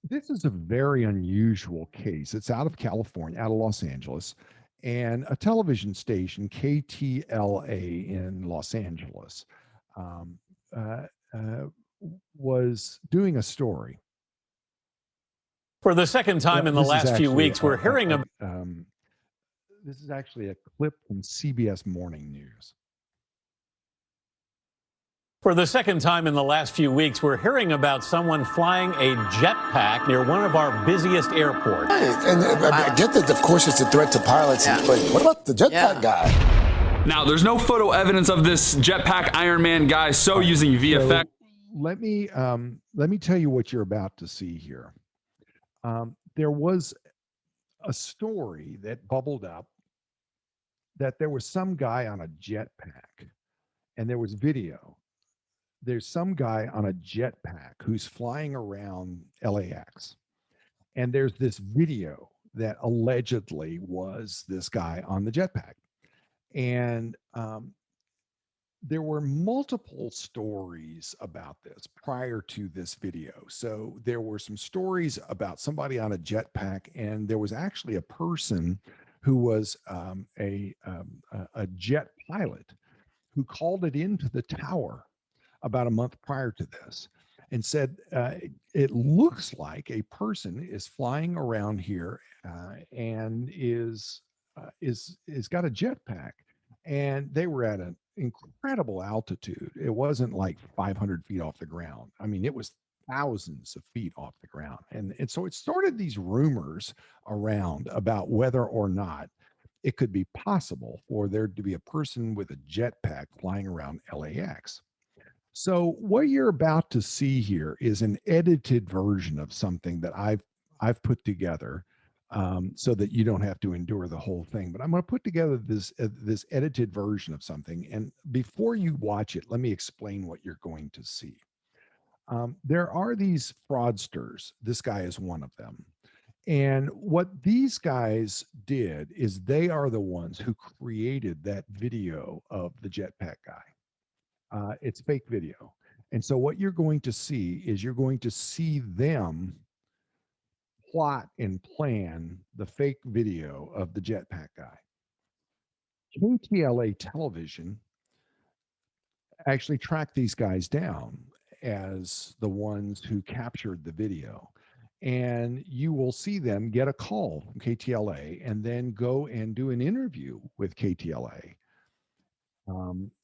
This is a very unusual case. It's out of California, out of Los Angeles, and a television station, KTLA in Los Angeles, was doing a story. For the second time in the last few weeks, we're hearing about. This is actually a clip from CBS Morning News. For the second time in the last few weeks, we're hearing about someone flying a jetpack near one of our busiest airports. And I get that, of course, it's a threat to pilots, but what about the jetpack guy? Now, there's no photo evidence of this jetpack Iron Man guy using VFX. So let me tell you what you're about to see here. There was a story that bubbled up that there was some guy on a jetpack, and there was video. There's some guy on a jetpack who's flying around LAX, and there's this video that allegedly was this guy on the jetpack. And there were multiple stories about this prior to this video. So there were some stories about somebody on a jetpack, and there was actually a person who was a jet pilot who called it into the tower about a month prior to this and said, it looks like a person is flying around here and is got a jetpack. And they were at an incredible altitude. It wasn't like 500 feet off the ground. I mean, it was thousands of feet off the ground. And so it started these rumors around about whether or not it could be possible for there to be a person with a jetpack flying around LAX. So what you're about to see here is an edited version of something that I've put together so that you don't have to endure the whole thing. But I'm going to put together this edited version of something. And before you watch it, let me explain what you're going to see. There are these fraudsters. This guy is one of them. And what these guys did is they are the ones who created that video of the jetpack guy. It's fake video. And so what you're going to see is you're going to see them plot and plan the fake video of the jetpack guy. KTLA television actually tracked these guys down as the ones who captured the video. and you will see them get a call from KTLA and then go and do an interview with KTLA.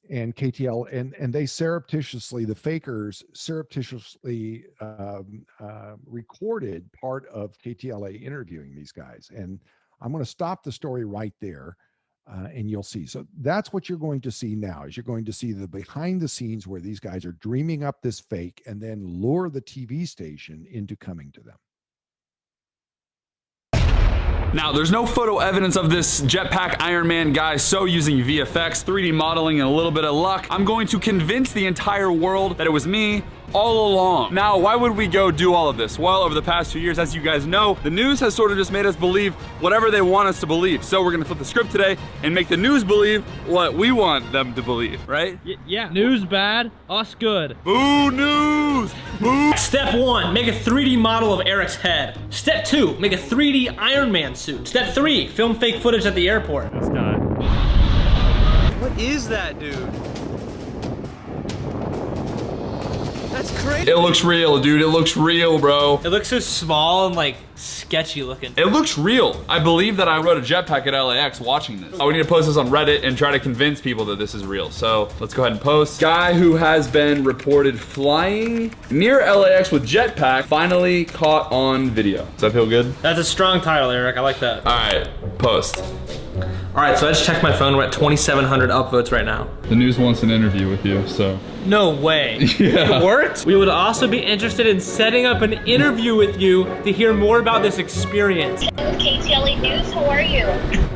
And KTL and they surreptitiously, the fakers surreptitiously recorded part of KTLA interviewing these guys. And I'm going to stop the story right there, and you'll see. So that's what you're going to see now. Is you're going to see the behind the scenes where these guys are dreaming up this fake and then lure the TV station into coming to them. Now, there's no photo evidence of this jetpack Iron Man guy, so using VFX, 3D modeling, and a little bit of luck, I'm going to convince the entire world that it was me all along. Now, why would we go do all of this? Well, over the past 2 years, as you guys know, the news has sort of just made us believe whatever they want us to believe. So we're gonna flip the script today and make the news believe what we want them to believe, right? Yeah, news bad, us good. Boo news! Boo! Step 1, make a 3D model of Eric's head. Step 2, make a 3D Iron Man suit. Step 3, film fake footage at the airport. This guy. What is that, dude? That's crazy. It looks real, dude. It looks real, bro. It looks so small and like sketchy looking. It looks real. I believe that I rode a jetpack at LAX watching this. Oh, we need to post this on Reddit and try to convince people that this is real. So let's go ahead and post. Guy who has been reported flying near LAX with jetpack finally caught on video. Does that feel good? That's a strong title, Eric. I like that. All right, post. All right, so I just checked my phone. We're at 2,700 upvotes right now. The news wants an interview with you, so. No way. Yeah. It worked? We would also be interested in setting up an interview with you to hear more about this experience. KTLA News, how are you?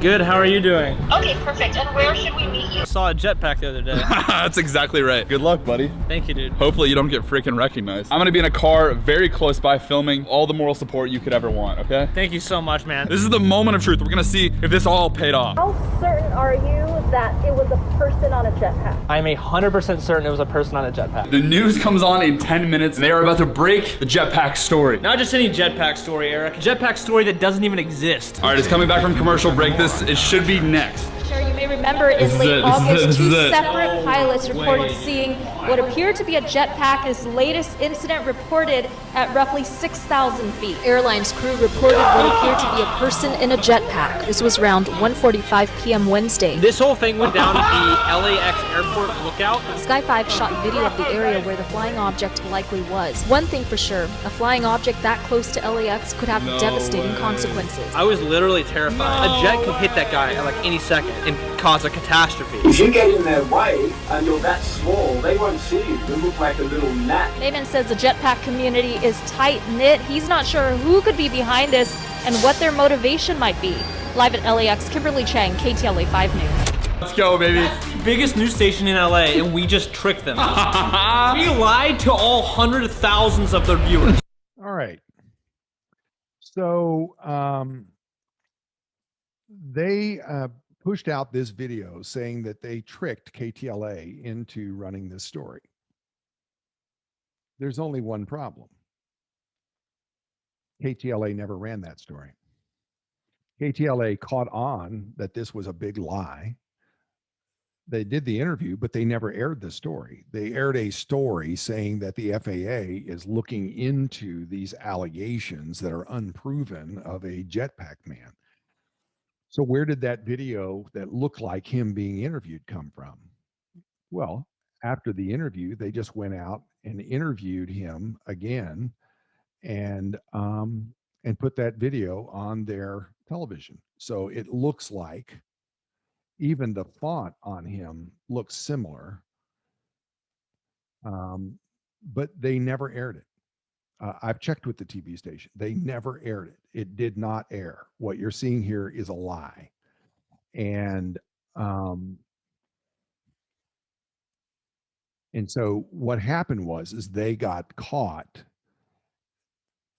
Good, how are you doing? Okay, perfect. And where should we meet you? I saw a jetpack the other day. That's exactly right. Good luck, buddy. Thank you, dude. Hopefully you don't get freaking recognized. I'm gonna be in a car very close by filming all the moral support you could ever want, okay? Thank you so much, man. This is the moment of truth. We're gonna see if this all paid off. How certain are you that it was a person on a jetpack? I'm 100% certain it was a person on a jetpack. The news comes on in 10 minutes and they are about to break the jetpack story. Not just any jetpack story, Eric. A jetpack story that doesn't even exist. All right, it's coming back from commercial break. This, it should be next. Sure, you may remember in late August, two separate pilots reported seeing what appeared to be a jetpack. This latest incident reported at roughly 6,000 feet. Airline's crew reported what appeared to be a person in a jetpack. This was around 1:45 p.m. Wednesday. This whole thing went down at the LAX airport lookout. Sky 5 shot video of the area where the flying object likely was. One thing for sure, a flying object that close to LAX could have devastating consequences. I was literally terrified. A jet could hit that guy at like any second and cause a catastrophe. If you get in their way and you're that small, they won't see you. You look like a little gnat. Naaman says the jetpack community is tight-knit. He's not sure who could be behind this and what their motivation might be. Live at LAX, Kimberly Chang, KTLA 5 News. Let's go, baby. Biggest news station in LA, and we just tricked them. We lied to all hundreds of thousands of their viewers. All right. So they pushed out this video saying that they tricked KTLA into running this story. There's only one problem. KTLA never ran that story. KTLA caught on that this was a big lie. They did the interview, but they never aired the story. They aired a story saying that the FAA is looking into these allegations that are unproven of a jetpack man. So where did that video that looked like him being interviewed come from? Well, after the interview, they just went out and interviewed him again and put that video on their television. So it looks like even the font on him looks similar, but they never aired it. I've checked with the TV station. They never aired it. It did not air. What you're seeing here is a lie. And so what happened is they got caught,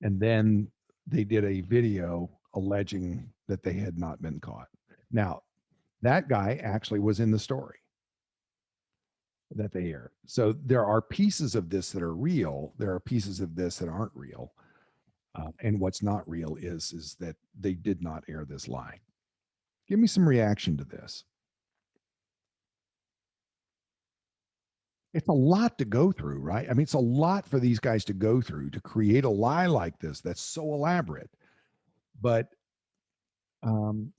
and then they did a video alleging that they had not been caught. Now, that guy actually was in the story that they aired. So there are pieces of this that are real. There are pieces of this that aren't real. And what's not real is that they did not air this lie. Give me some reaction to this. It's a lot to go through, right? I mean, it's a lot for these guys to go through to create a lie like this that's so elaborate. But the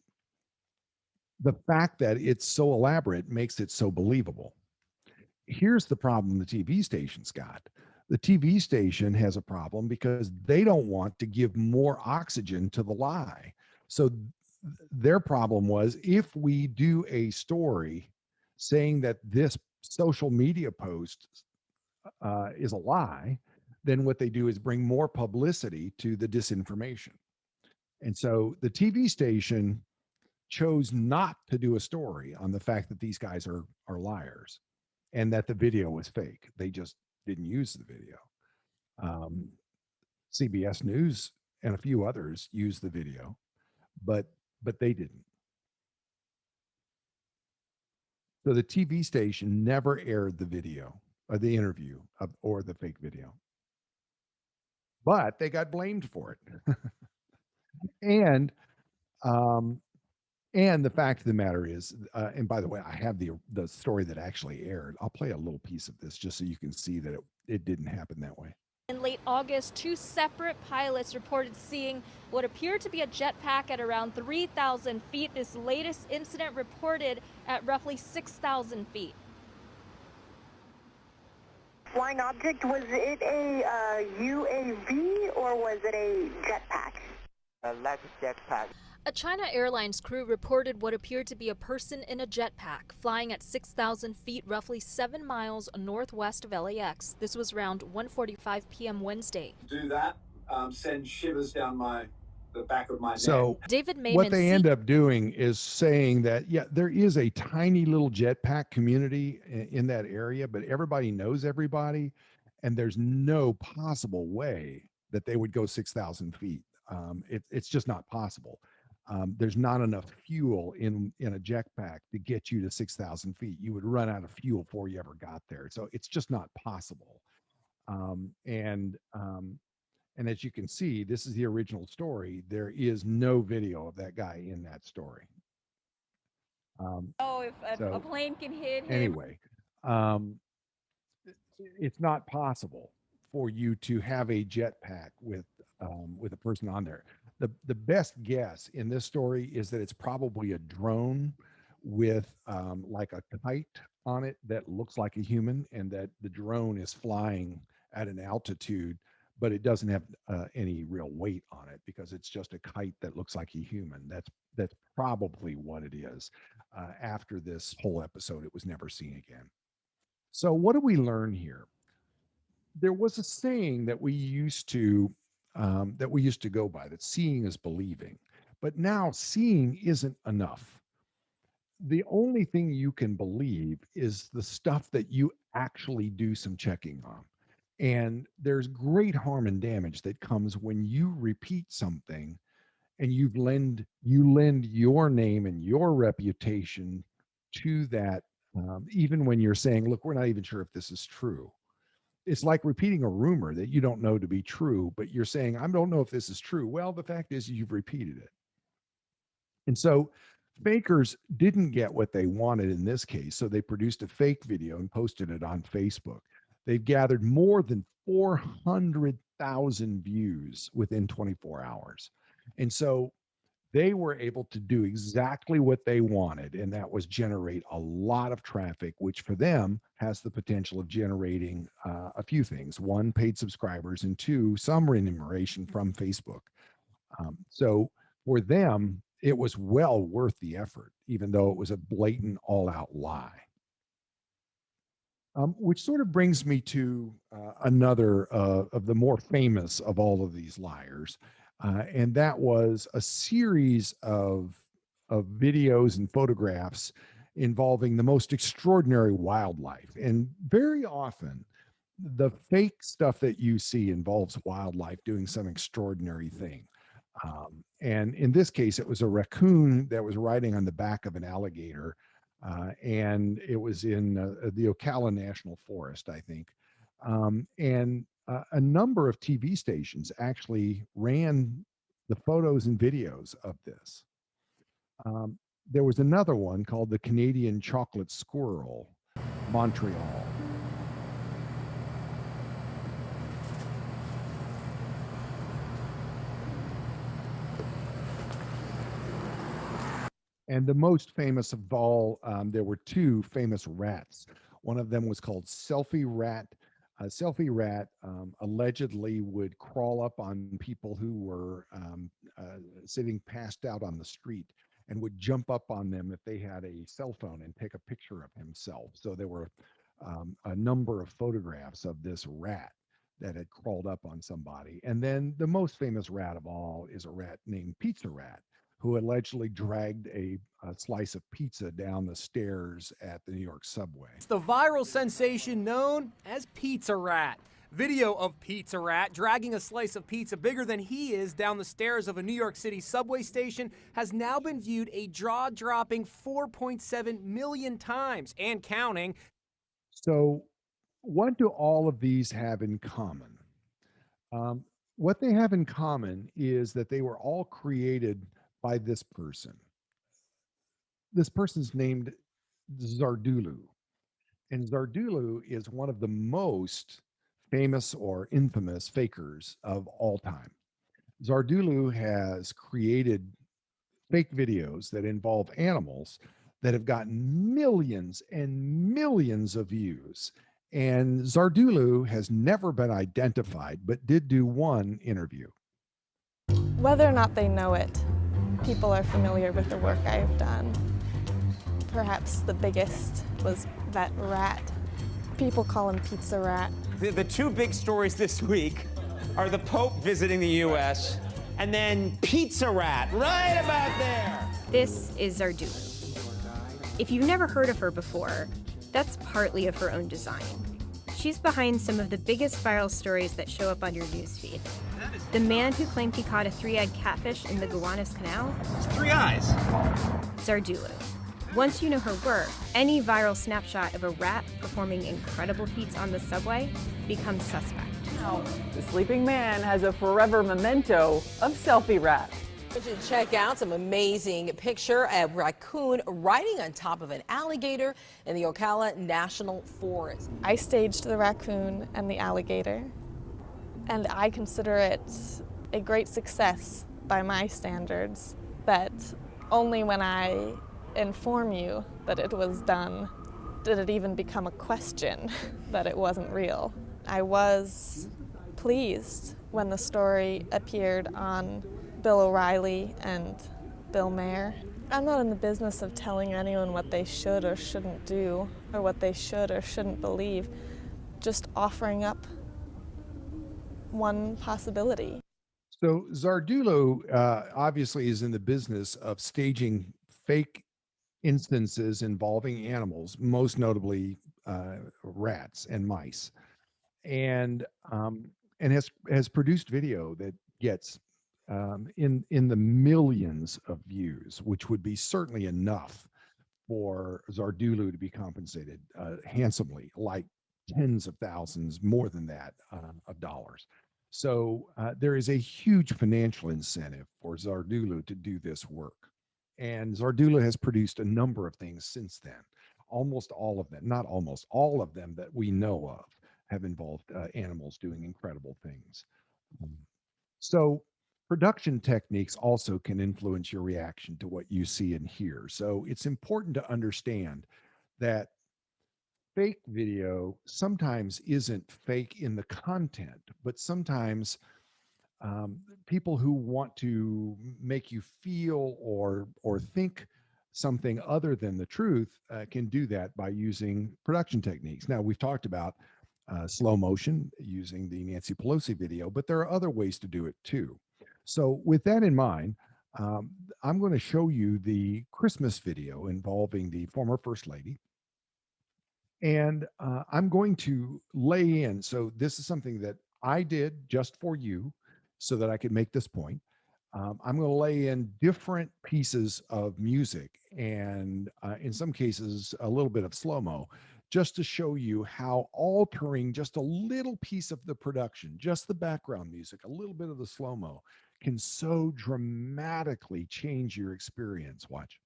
fact that it's so elaborate makes it so believable. Here's the problem the TV station's got. The TV station has a problem because they don't want to give more oxygen to the lie. So their problem was, if we do a story saying that this social media post is a lie, then what they do is bring more publicity to the disinformation. And so the TV station chose not to do a story on the fact that these guys are liars and that the video was fake. They just didn't use the video. CBS News and a few others used the video, but they didn't. So the TV station never aired the video or the interview or the fake video, but they got blamed for it. And the fact of the matter is, and by the way, I have the story that actually aired. I'll play a little piece of this just so you can see that it didn't happen that way. In late August, 2 separate pilots reported seeing what appeared to be a jetpack at around 3,000 feet. This latest incident reported at roughly 6,000 feet. Flying object, was it a UAV or was it a jetpack? A large jetpack. A China Airlines crew reported what appeared to be a person in a jetpack flying at 6,000 feet, roughly 7 miles northwest of LAX. This was around 1:45 p.m. Wednesday. Do that, send shivers down the back of my neck. So David Mayman, what they end up doing is saying that, yeah, there is a tiny little jetpack community in that area, but everybody knows everybody, and there's no possible way that they would go 6,000 feet. It's just not possible. There's not enough fuel in a jetpack to get you to 6,000 feet. You would run out of fuel before you ever got there. So it's just not possible. And as you can see, this is the original story. There is no video of that guy in that story. If a plane can hit him. Anyway, it's not possible for you to have a jetpack with a person on there. The best guess in this story is that it's probably a drone with like a kite on it that looks like a human, and that the drone is flying at an altitude, but it doesn't have any real weight on it because it's just a kite that looks like a human. That's probably what it is. After this whole episode, it was never seen again. So what do we learn here? There was a saying that we used to go by, that seeing is believing, but now seeing isn't enough. The only thing you can believe is the stuff that you actually do some checking on. And there's great harm and damage that comes when you repeat something and you lend your name and your reputation to that, even when you're saying, look, we're not even sure if this is true. It's like repeating a rumor that you don't know to be true, but you're saying, I don't know if this is true. Well, the fact is you've repeated it. And so fakers didn't get what they wanted in this case. So they produced a fake video and posted it on Facebook. They've gathered more than 400,000 views within 24 hours. And so they were able to do exactly what they wanted, and that was generate a lot of traffic, which for them has the potential of generating a few things. One, paid subscribers, and two, some remuneration from Facebook. So for them, it was well worth the effort, even though it was a blatant all-out lie. Which sort of brings me to another of the more famous of all of these liars. And that was a series of videos and photographs involving the most extraordinary wildlife. And very often, the fake stuff that you see involves wildlife doing some extraordinary thing. And in this case, it was a raccoon that was riding on the back of an alligator. And it was in the Ocala National Forest, I think. And a number of TV stations actually ran the photos and videos of this. There was another one called the Canadian Chocolate Squirrel, Montreal. And the most famous of all, there were two famous rats. One of them was called Selfie Rat. Selfie Rat allegedly would crawl up on people who were sitting passed out on the street and would jump up on them if they had a cell phone and take a picture of himself. So there were a number of photographs of this rat that had crawled up on somebody. And then the most famous rat of all is a rat named Pizza Rat, who allegedly dragged a slice of pizza down the stairs at the New York subway. It's the viral sensation known as Pizza Rat. Video of Pizza Rat dragging a slice of pizza bigger than he is down the stairs of a New York City subway station has now been viewed a jaw-dropping 4.7 million times and counting. So what do all of these have in common? What they have in common is that they were all created by this person. This person's named Zardulu. And Zardulu is one of the most famous or infamous fakers of all time. Zardulu has created fake videos that involve animals that have gotten millions and millions of views. And Zardulu has never been identified, but did do one interview. Whether or not they know it, people are familiar with the work I've done. Perhaps the biggest was that rat. People call him Pizza Rat. The two big stories this week are the Pope visiting the U.S. and then Pizza Rat, right about there. This is Zardulu. If you've never heard of her before, that's partly of her own design. She's behind some of the biggest viral stories that show up on your newsfeed. The man who claimed he caught a three-eyed catfish in the Gowanus Canal? It's 3 eyes. Zardulu. Once you know her work, any viral snapshot of a rat performing incredible feats on the subway becomes suspect. Now, the sleeping man has a forever memento of Selfie Rat. Check out some amazing picture of a raccoon riding on top of an alligator in the Ocala National Forest. I staged the raccoon and the alligator, and I consider it a great success by my standards, but only when I inform you that it was done did it even become a question that it wasn't real. I was pleased when the story appeared on Bill O'Reilly and Bill Maher. I'm not in the business of telling anyone what they should or shouldn't do or what they should or shouldn't believe, just offering up one possibility. So Zardulu obviously is in the business of staging fake instances involving animals, most notably rats and mice, and has produced video that gets in the millions of views, which would be certainly enough for Zardulu to be compensated handsomely, like tens of thousands, more than that, of dollars. So there is a huge financial incentive for Zardulu to do this work. And Zardulu has produced a number of things since then. Almost all of them, not almost all of them that we know of, have involved animals doing incredible things. So production techniques also can influence your reaction to what you see and hear. So it's important to understand that fake video sometimes isn't fake in the content, but sometimes people who want to make you feel or think something other than the truth can do that by using production techniques. Now, we've talked about slow motion using the Nancy Pelosi video, but there are other ways to do it too. So with that in mind, I'm going to show you the Christmas video involving the former First Lady. And I'm going to lay in, so this is something that I did just for you so that I could make this point. I'm going to lay in different pieces of music and in some cases, a little bit of slow-mo, just to show you how altering just a little piece of the production, just the background music, a little bit of the slow-mo can so dramatically change your experience. Watch.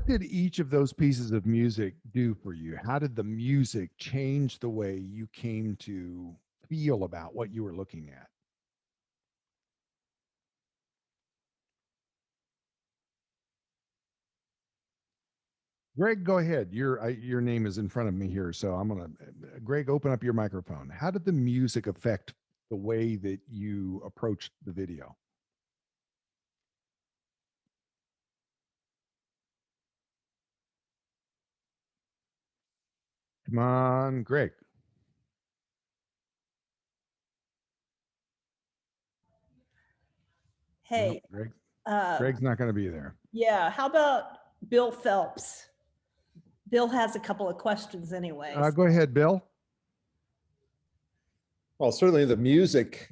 what did each of those pieces of music do for you? How did the music change the way you came to feel about what you were looking at? Greg, go ahead. Your name is in front of me here, so I'm gonna. Greg, open up your microphone. How did the music affect the way that you approached the video? Come on, Greg. Hey, nope, Greg's not going to be there. Yeah, how about Bill Phelps? Bill has a couple of questions anyways. Go ahead, Bill. Well, certainly the music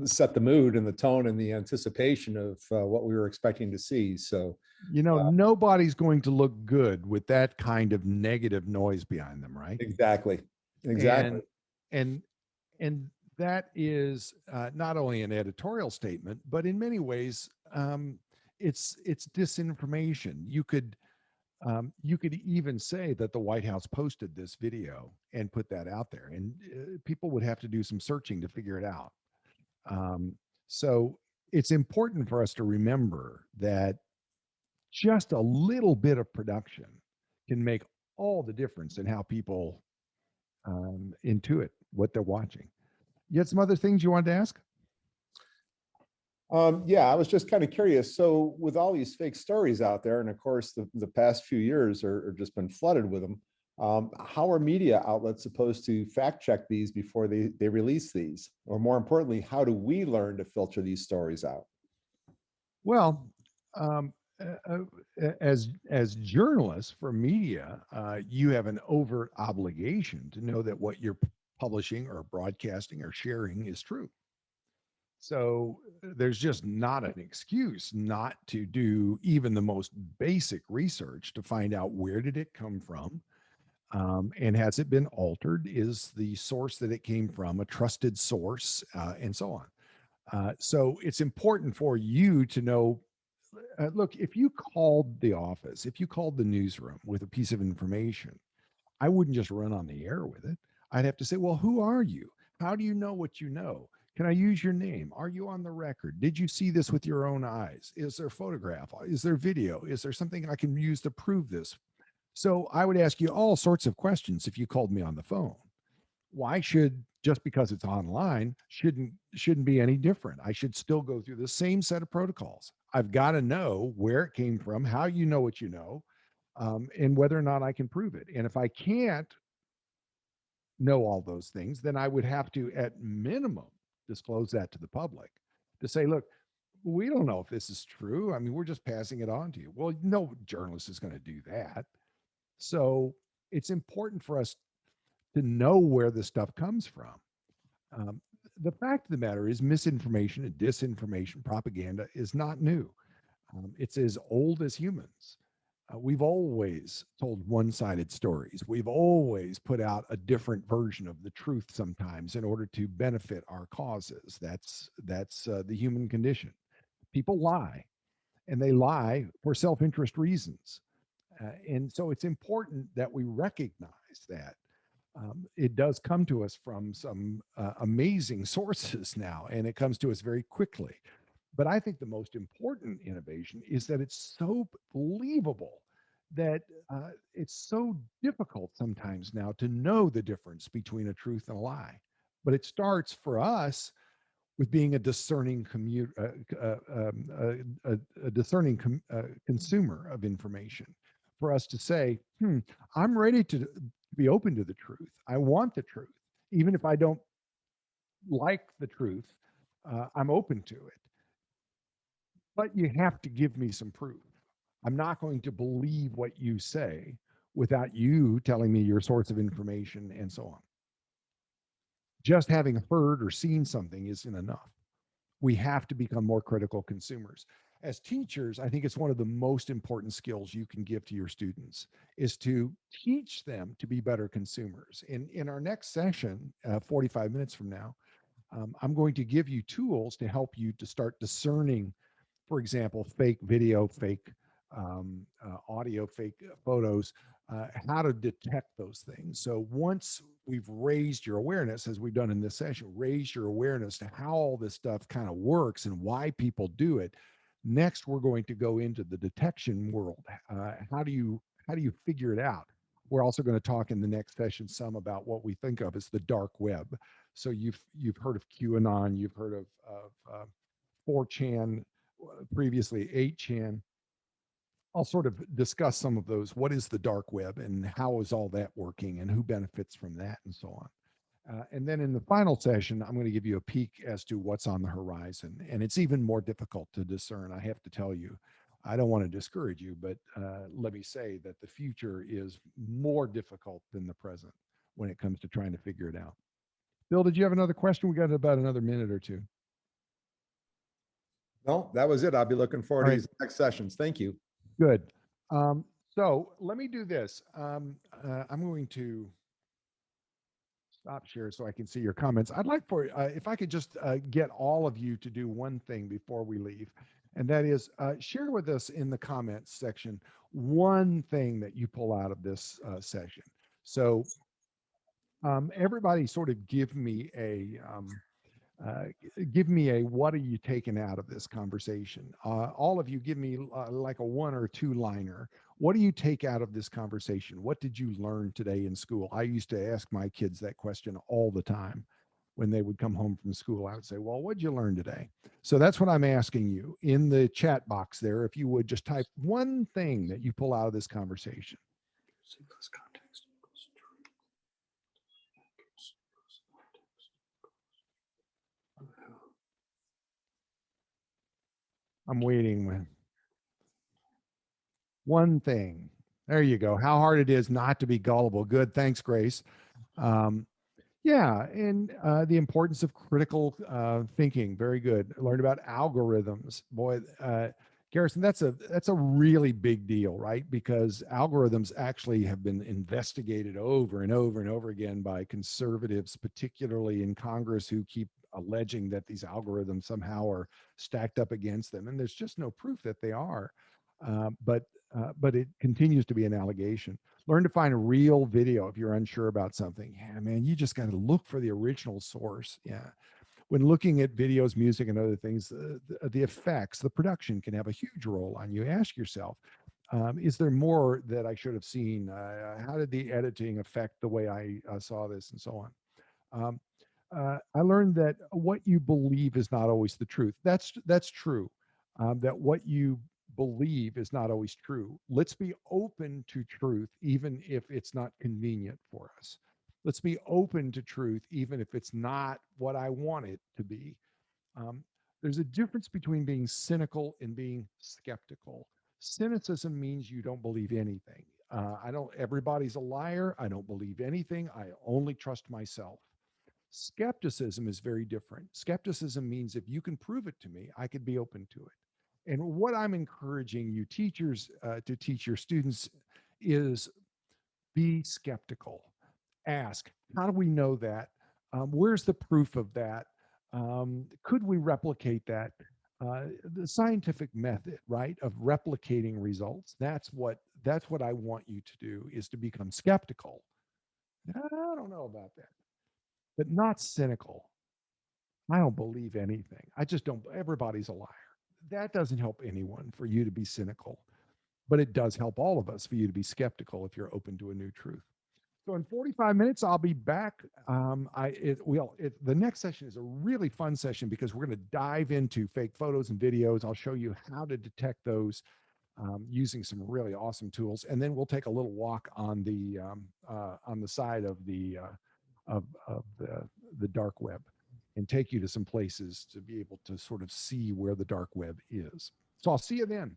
set the mood and the tone and the anticipation of what we were expecting to see. So, nobody's going to look good with that kind of negative noise behind them, right? Exactly. And that is not only an editorial statement, but in many ways, it's disinformation. You could even say that the White House posted this video and put that out there, and people would have to do some searching to figure it out. So it's important for us to remember that just a little bit of production can make all the difference in how people intuit what they're watching. You had some other things you wanted to ask? Yeah, I was just kind of curious. So with all these fake stories out there, and of course the past few years are just been flooded with them, how are media outlets supposed to fact check these before they release these? Or more importantly, how do we learn to filter these stories out? Well, as journalists for media, you have an overt obligation to know that what you're publishing or broadcasting or sharing is true. So there's just not an excuse not to do even the most basic research to find out where did it come from, and has it been altered? Is the source that it came from a trusted source, and so on. So it's important for you to know. Look, if you called the office, if you called the newsroom with a piece of information, I wouldn't just run on the air with it. I'd have to say, well, who are you? How do you know what you know? Can I use your name? Are you on the record? Did you see this with your own eyes? Is there a photograph? Is there video? Is there something I can use to prove this? So I would ask you all sorts of questions if you called me on the phone. Why should, just because it's online, shouldn't be any different? I should still go through the same set of protocols. I've got to know where it came from, how you know what you know, and whether or not I can prove it. And if I can't know all those things, then I would have to, at minimum, disclose that to the public to say, look, we don't know if this is true. I mean, we're just passing it on to you. Well, no journalist is going to do that. So it's important for us to know where this stuff comes from. The fact of the matter is misinformation and disinformation propaganda is not new. It's as old as humans. We've always told one-sided stories. We've always put out a different version of the truth sometimes in order to benefit our causes. That's the human condition. People lie, and they lie for self-interest reasons. And so it's important that we recognize that. It does come to us from some amazing sources now, and it comes to us very quickly. But I think the most important innovation is that it's so believable that it's so difficult sometimes now to know the difference between a truth and a lie. But it starts for us with being a discerning consumer of information. For us to say, I'm ready to be open to the truth. I want the truth, even if I don't like the truth. I'm open to it. But you have to give me some proof. I'm not going to believe what you say without you telling me your source of information and so on. Just having heard or seen something isn't enough. We have to become more critical consumers. As teachers, I think it's one of the most important skills you can give to your students is to teach them to be better consumers. In our next session, 45 minutes from now, I'm going to give you tools to help you to start discerning, for example, fake video, fake audio fake photos, how to detect those things. So once we've raised your awareness, as we've done in this session, raise your awareness to how all this stuff kind of works and why people do it. Next, we're going to go into the detection world. How do you figure it out? We're also going to talk in the next session some about what we think of as the dark web. So you've heard of QAnon, you've heard of 4chan, previously 8chan. I'll sort of discuss some of those. What is the dark web and how is all that working and who benefits from that and so on. And then in the final session, I'm going to give you a peek as to what's on the horizon. And it's even more difficult to discern, I have to tell you. I don't want to discourage you, but let me say that the future is more difficult than the present when it comes to trying to figure it out. Bill, did you have another question? We got about another minute or two. No, that was it. I'll be looking forward to these next sessions. Thank you. Good. So let me do this. I'm going to stop share so I can see your comments. I'd like for, if I could just get all of you to do one thing before we leave, and that is share with us in the comments section one thing that you pull out of this session. So everybody sort of give me a what are you taking out of this conversation? All of you give me like a 1 or 2 liner. What do you take out of this conversation? What did you learn today in school? I used to ask my kids that question all the time when they would come home from school. I would say, well, what'd you learn today? So that's what I'm asking you in the chat box there. If you would just type one thing that you pull out of this conversation. I'm waiting. One thing. There you go. How hard it is not to be gullible. Good. Thanks, Grace. Yeah, and the importance of critical thinking. Very good. Learned about algorithms. Boy, Garrison, that's a really big deal, right? Because algorithms actually have been investigated over and over and over again by conservatives, particularly in Congress, who keep alleging that these algorithms somehow are stacked up against them, and there's just no proof that they are. But it continues to be an allegation. Learn to find a real video if you're unsure about something. Yeah, man, you just got to look for the original source. Yeah. When looking at videos, music, and other things, the effects, the production can have a huge role on you. Ask yourself, is there more that I should have seen? How did the editing affect the way I saw this, and so on? I learned that what you believe is not always the truth. That's true. That what you believe is not always true. Let's be open to truth, even if it's not convenient for us. Let's be open to truth, even if it's not what I want it to be. There's a difference between being cynical and being skeptical. Cynicism means you don't believe anything. Everybody's a liar. I don't believe anything. I only trust myself. Skepticism is very different. Skepticism means if you can prove it to me, I could be open to it. And what I'm encouraging you teachers to teach your students is be skeptical. Ask, how do we know that? Where's the proof of that? Could we replicate that? The scientific method, right, of replicating results. That's what I want you to do, is to become skeptical. I don't know about that, but not cynical. I don't believe anything. I just don't. Everybody's a liar. That doesn't help anyone for you to be cynical, but it does help all of us for you to be skeptical if you're open to a new truth. So in 45 minutes, I'll be back. The next session is a really fun session because we're going to dive into fake photos and videos. I'll show you how to detect those using some really awesome tools, and then we'll take a little walk on the side of the dark web and take you to some places to be able to sort of see where the dark web is. So I'll see you then.